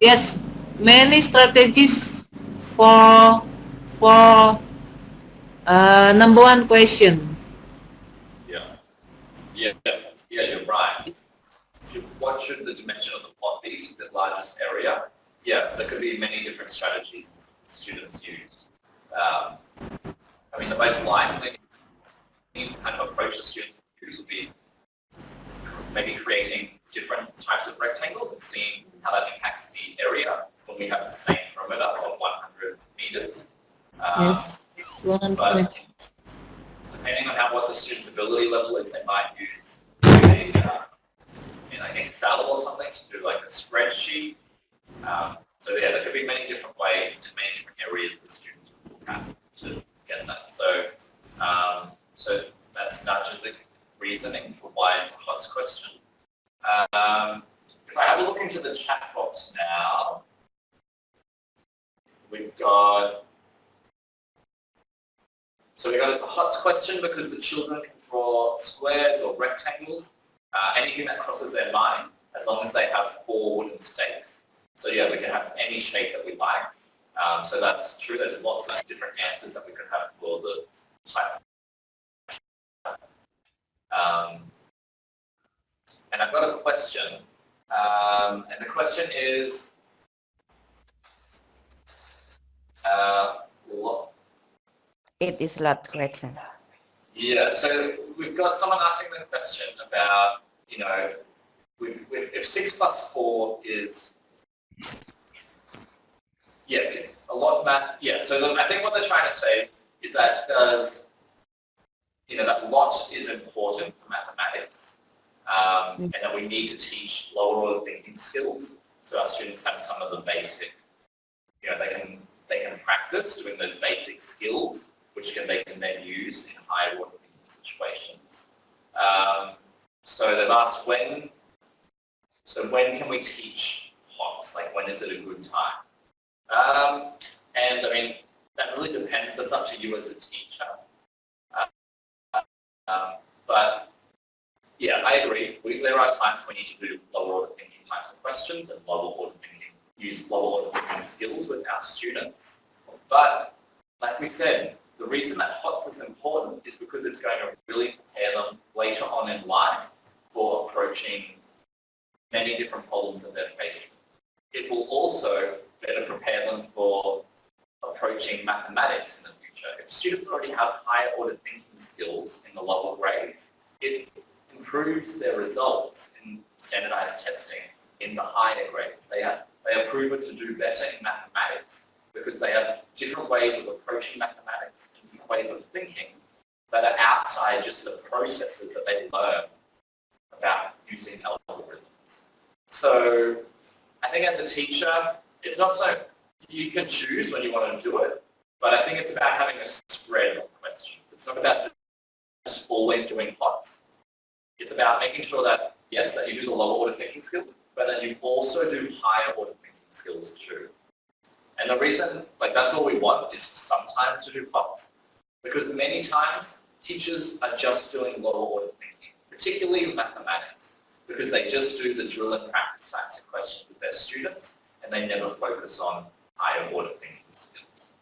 Yes. Many strategies for number one question. Yeah, you're right. What should the dimension of the plot be to the largest area? Yeah, there could be many different strategies that students use. I mean, the most likely kind of approach the students use would be maybe creating different types of rectangles and seeing how that impacts the area when we have the same perimeter of 100 meters. Yes, 100 But meters. depending on what the student's ability level is, they might use like Excel or something to do like a spreadsheet. So yeah, there could be many different ways and many different areas the students would look at to get that. So, so that's nudges reasoning for why it's a HOTS question. If I have a look into the chat box now, we've got it's a HOTS question because the children can draw squares or rectangles, anything that crosses their mind, as long as they have 4 wooden stakes. So yeah, we can have any shape that we like. So that's true. There's lots of different answers that we could have for the type. And I've got a question, and the question is, what? It is a lot question. Yeah, so we've got someone asking the question about, you know, if 6 plus 4 is, yeah, a lot of math, yeah, so I think what they're trying to say is that that lot is important for mathematics, and that we need to teach lower order thinking skills so our students have some of the basic, they can practice doing those basic skills, which they can then use in higher order thinking situations. So they've asked when can we teach HOTS? Like when is it a good time? And I mean, that really depends. It's up to you as a teacher. But yeah, I agree. There are times we need to do lower order thinking types of questions and use lower order thinking skills with our students. But like we said, the reason that HOTS is important is because it's going to really prepare them later on in life for approaching many different problems that they're facing. It will also better prepare them for approaching mathematics in the future. If students already have higher order thinking skills in the lower grades, it improves their results in standardized testing in the higher grades. They are proven to do better in mathematics because they have different ways of approaching mathematics, different ways of thinking that are outside just the processes that they learn about using algorithms. So I think as a teacher, it's not so you can choose when you want to do it, but I think it's about having a spread of questions. It's not about just always doing HOTS. It's about making sure that, yes, that you do the lower order thinking skills, but that you also do higher order thinking skills too. And the reason, that's all we want is sometimes to do HOTS, because many times teachers are just doing lower order thinking, particularly in mathematics, because they just do the drill and practice types of questions with their students, and they never focus on higher order thinking skills.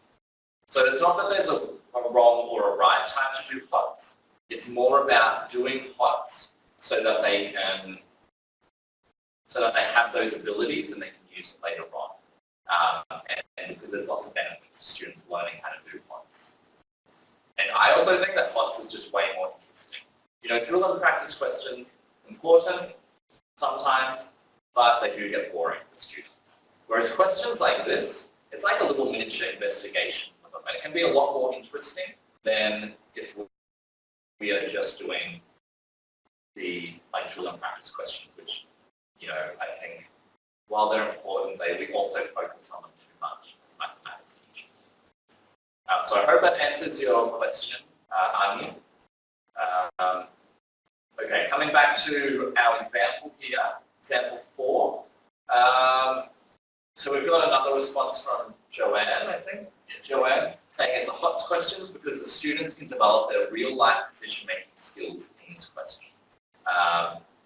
So it's not that there's a wrong or a right time to do HOTS. It's more about doing HOTS so that they have those abilities and they can use it later on. And because there's lots of benefits to students learning how to do HOTS. And I also think that HOTS is just way more interesting. Drill and practice questions, important sometimes, but they do get boring for students. Whereas questions like this, it's like a little miniature investigation for them. And it can be a lot more interesting than if we are just doing the while they're important, we also focus on them too much as mathematics teachers. So I hope that answers your question, Anya. Okay, coming back to our example here, example 4. So we've got another response from Joanne, I think. Yeah, Joanne, saying it's a HOTS questions because the students can develop their real-life decision-making skills in this question.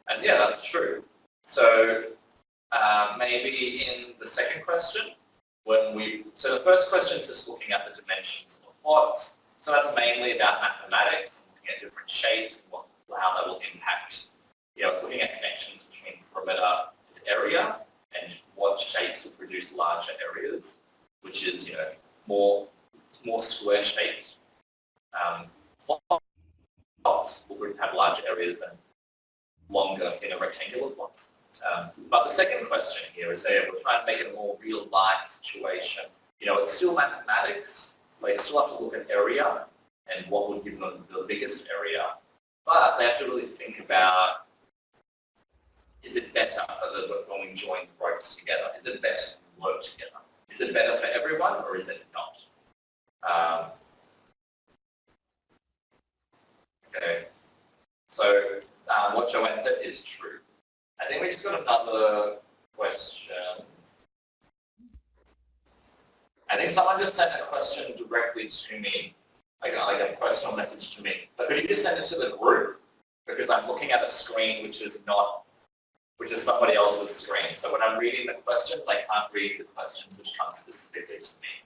And yeah, that's true. So maybe in the second question, so the first question is just looking at the dimensions of HOTS. So that's mainly about mathematics, looking at different shapes and how that will impact, it's looking at connections between perimeter and area and what shapes will produce larger areas, which is, more square shaped. Plots will have larger areas than longer, thinner rectangular plots. But the second question here is, we're trying to make it a more real-life situation. It's still mathematics. They still have to look at area and what would give them the biggest area. But they have to really think about, is it better when we join the ropes together? Is it better to work together? Is it better for everyone or is it not? Okay, so what Joanne said is true. I think we just got another question. I think someone just sent a question directly to me, like a personal message to me. But could you just send it to the group? Because I'm looking at a screen which is somebody else's screen. So when I'm reading the questions, I can't read the questions which come specifically to me.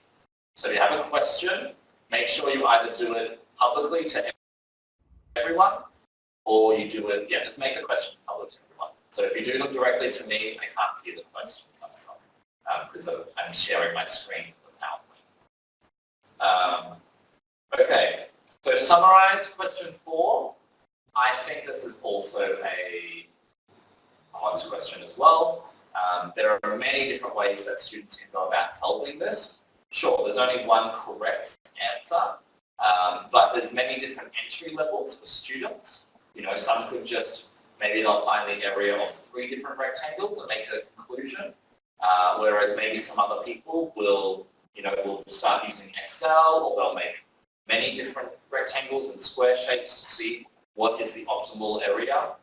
So if you have a question, make sure you either do it publicly to everyone, or you do it, just make the questions public to everyone. So if you do them directly to me, I can't see the questions, I'm sorry, because I'm sharing my screen with PowerPoint. Okay, so to summarize question 4, I think this is also a HOTS question as well. There are many different ways that students can go about solving this. Sure, there's only one correct answer, but there's many different entry levels for students. Some could just, maybe they'll find the area of 3 different rectangles and make a conclusion, whereas maybe some other people will start using Excel, or they'll make many different rectangles and square shapes to see what is the optimal area.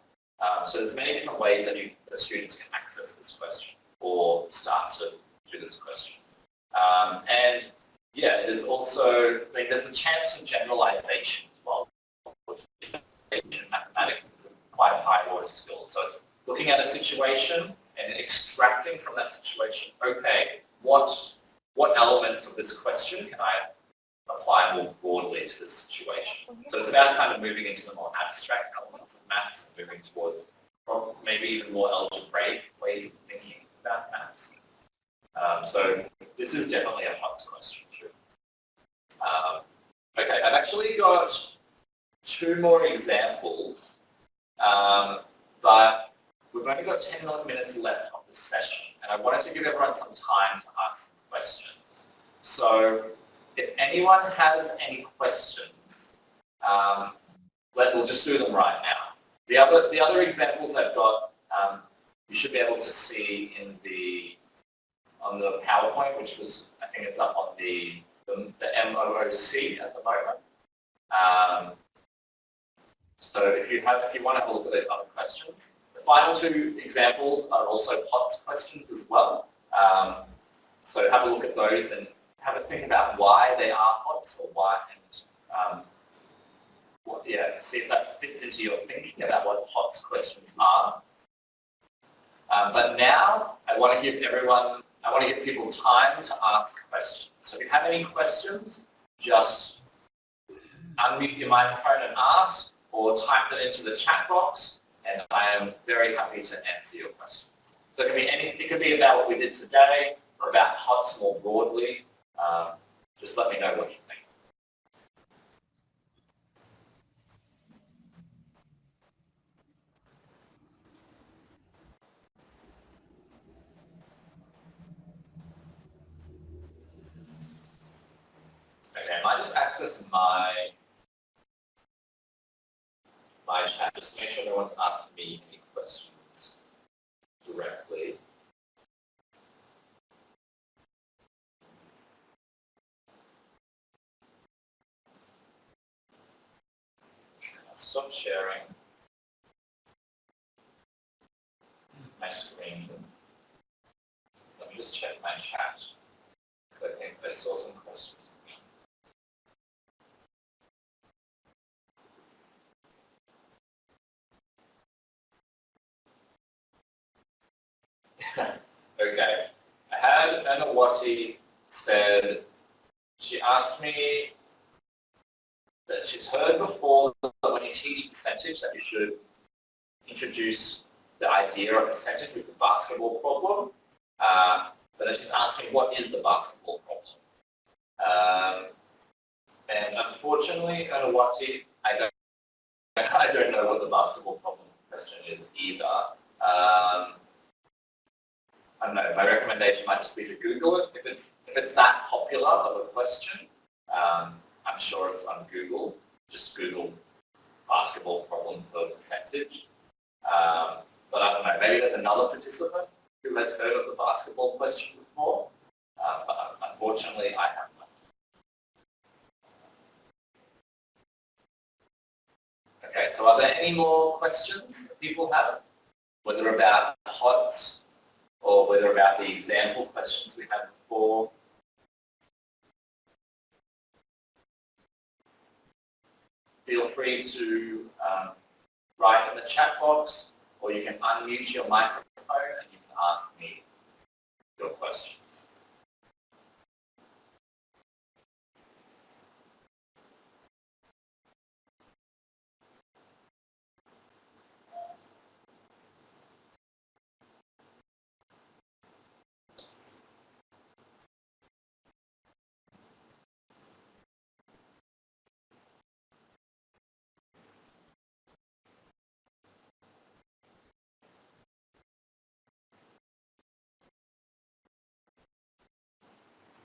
So there's many different ways that the students can access this question or start to do this question. And yeah, there's also, there's a chance for generalization as well. Mathematics is a quite high order skill. So it's looking at a situation and extracting from that situation, okay, what elements of this question can I apply more broadly to this situation? So it's about kind of moving into the more abstract elements of maths and moving towards maybe even more algebraic ways of thinking about maths. So this is definitely a HOTS question too. Okay, I've actually got 2 more examples, but we've only got 10 minutes left of this session, and I wanted to give everyone some time to ask questions. So if anyone has any questions, we'll just do them right now. The other examples I've got, you should be able to see on the PowerPoint, which was, I think it's up on the MOOC at the moment. So if you want to have a look at those other questions, the final 2 examples are also HOTS questions as well. So have a look at those and have a think about why they are HOTS, or why, and see if that fits into your thinking about what HOTS questions are. But now I want to give people time to ask questions. So if you have any questions, just unmute your microphone and ask, or type them into the chat box, and I am very happy to answer your questions. So it could be about what we did today, or about HOTS more broadly. Just let me know what you think. Okay, I might just access my chat just to make sure no one's asked me any questions directly. stop sharing my screen. Let me just check my chat, because I think I saw some questions. Okay. I had Anawati said, she asked me that she's heard before that when you teach percentage that you should introduce the idea of percentage with the basketball problem. But then she's asking what is the basketball problem. And unfortunately, Anawati, I don't know what the basketball problem question is either. I don't know, my recommendation might just be to Google it. If it's that popular of a question, I'm sure it's on Google. Just Google basketball problem for percentage. But I don't know, maybe there's another participant who has heard of the basketball question before. But unfortunately, I have not. Okay, so are there any more questions that people have? Whether about HOTS, or whether about the example questions we had before. Feel free to write in the chat box, or you can unmute your microphone and you can ask me your questions.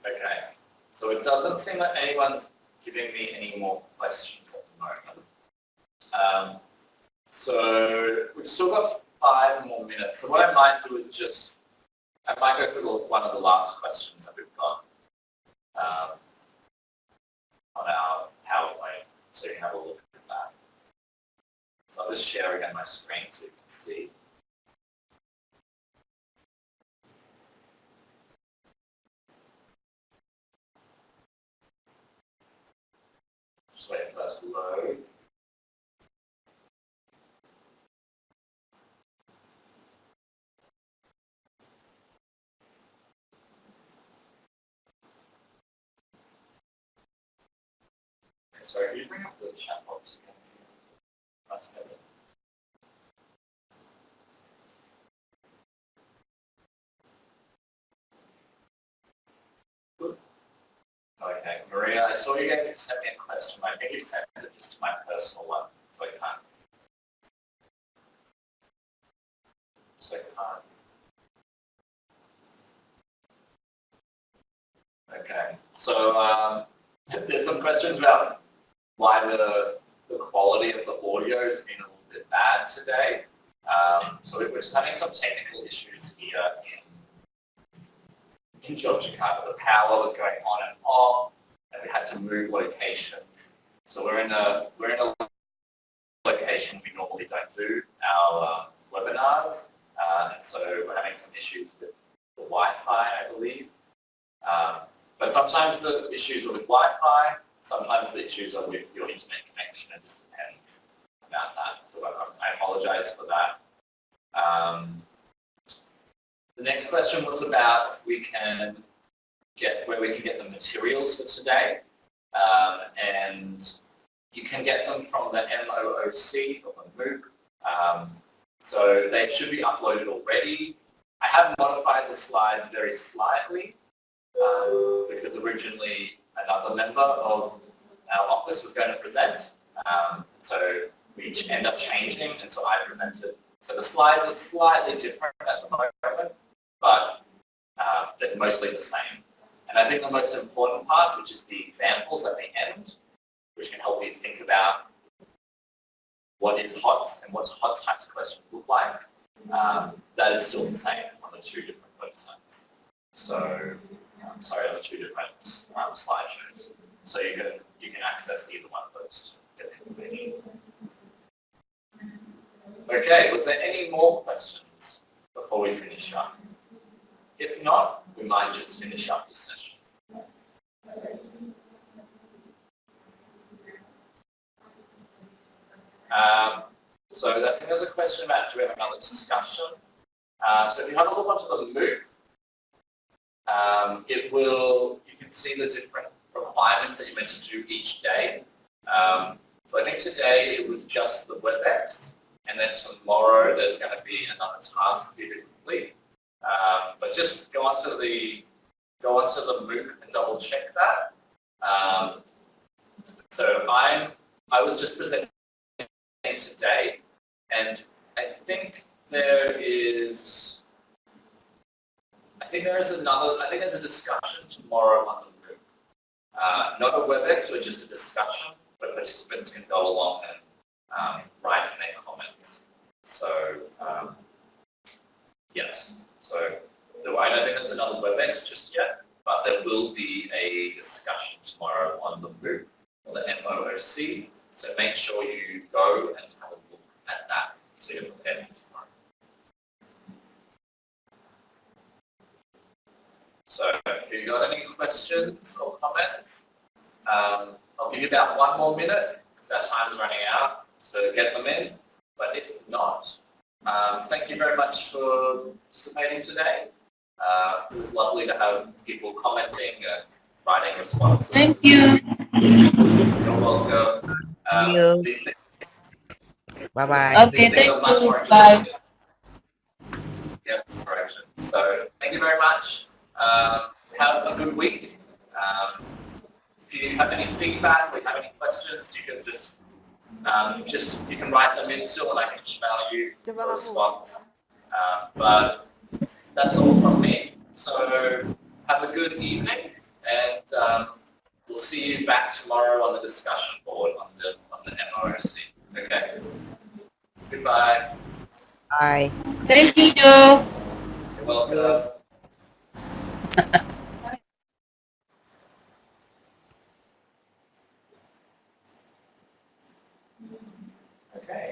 Okay, so it doesn't seem that anyone's giving me any more questions at the moment. So we've still got 5 more minutes. So what I might do is just, I might go through one of the last questions that we've got on our PowerPoint, so you can have a look at that. So I'll just share again my screen so you can see. Just waiting for that to load. Okay, sorry, can you bring up the chat box again? Must have it. Good. Okay, Maria, I saw you sent me a question. I think you sent it just to my personal one, so I can't. Okay, so there's some questions about why the quality of the audio has been a little bit bad today. So we're just having some technical issues here in Yogyakarta. The power was going on and off, and we had to move locations. So we're in a location we normally don't do our webinars, and so we're having some issues with the Wi-Fi, I believe. But sometimes the issues are with Wi-Fi, sometimes the issues are with your internet connection. It just depends about that. So I apologize for that. The next question was about if we can get where we can get the materials for today, and you can get them from the MOOC or the MOOC. So they should be uploaded already. I have modified the slides very slightly because originally another member of our office was going to present. So we end up changing, and so I presented. So the slides are slightly different at the moment, but they're mostly the same. And I think the most important part, which is the examples at the end, which can help you think about what is HOTS and what HOTS types of questions look like, that is still the same on the 2 different websites. So, sorry, on the 2 different slideshows. So you can access either one of those to get the information. Okay, was there any more questions before we finish up? If not, we might just finish up this session. So I think there's a question about do we have another discussion. So if you have a look onto the MOOC, you can see the different requirements that you meant to do each day. So I think today it was just the WebEx, and then tomorrow there's going to be another task for you to complete. But just go onto the MOOC and double check that. So I was just presenting today, and I think there's a discussion tomorrow on the MOOC. Not a WebEx or just a discussion, but participants can go along and write in their comments. So yes, so I don't think there's another WebEx just yet, but there will be a discussion tomorrow on the MOOC or the MOOC. So make sure you go and have a look at that so you're prepared for tomorrow. So if you've got any questions or comments, I'll give you about 1 more minute because our time is running out to get them in. But if not, thank you very much for participating today. It was lovely to have people commenting and writing responses. Thank you. You're welcome. These things, Bye-bye. Okay, these things are thank much you. more Bye. interesting. Yeah, correction. So thank you very much. Have a good week. If you have any feedback or you have any questions, you can just you can write them in still, and I can email you a response. But that's all from me. So have a good evening, and we'll see you back tomorrow on the discussion board on the MOOC. Okay. Goodbye. Bye. Thank you, Joe. You're welcome. Okay.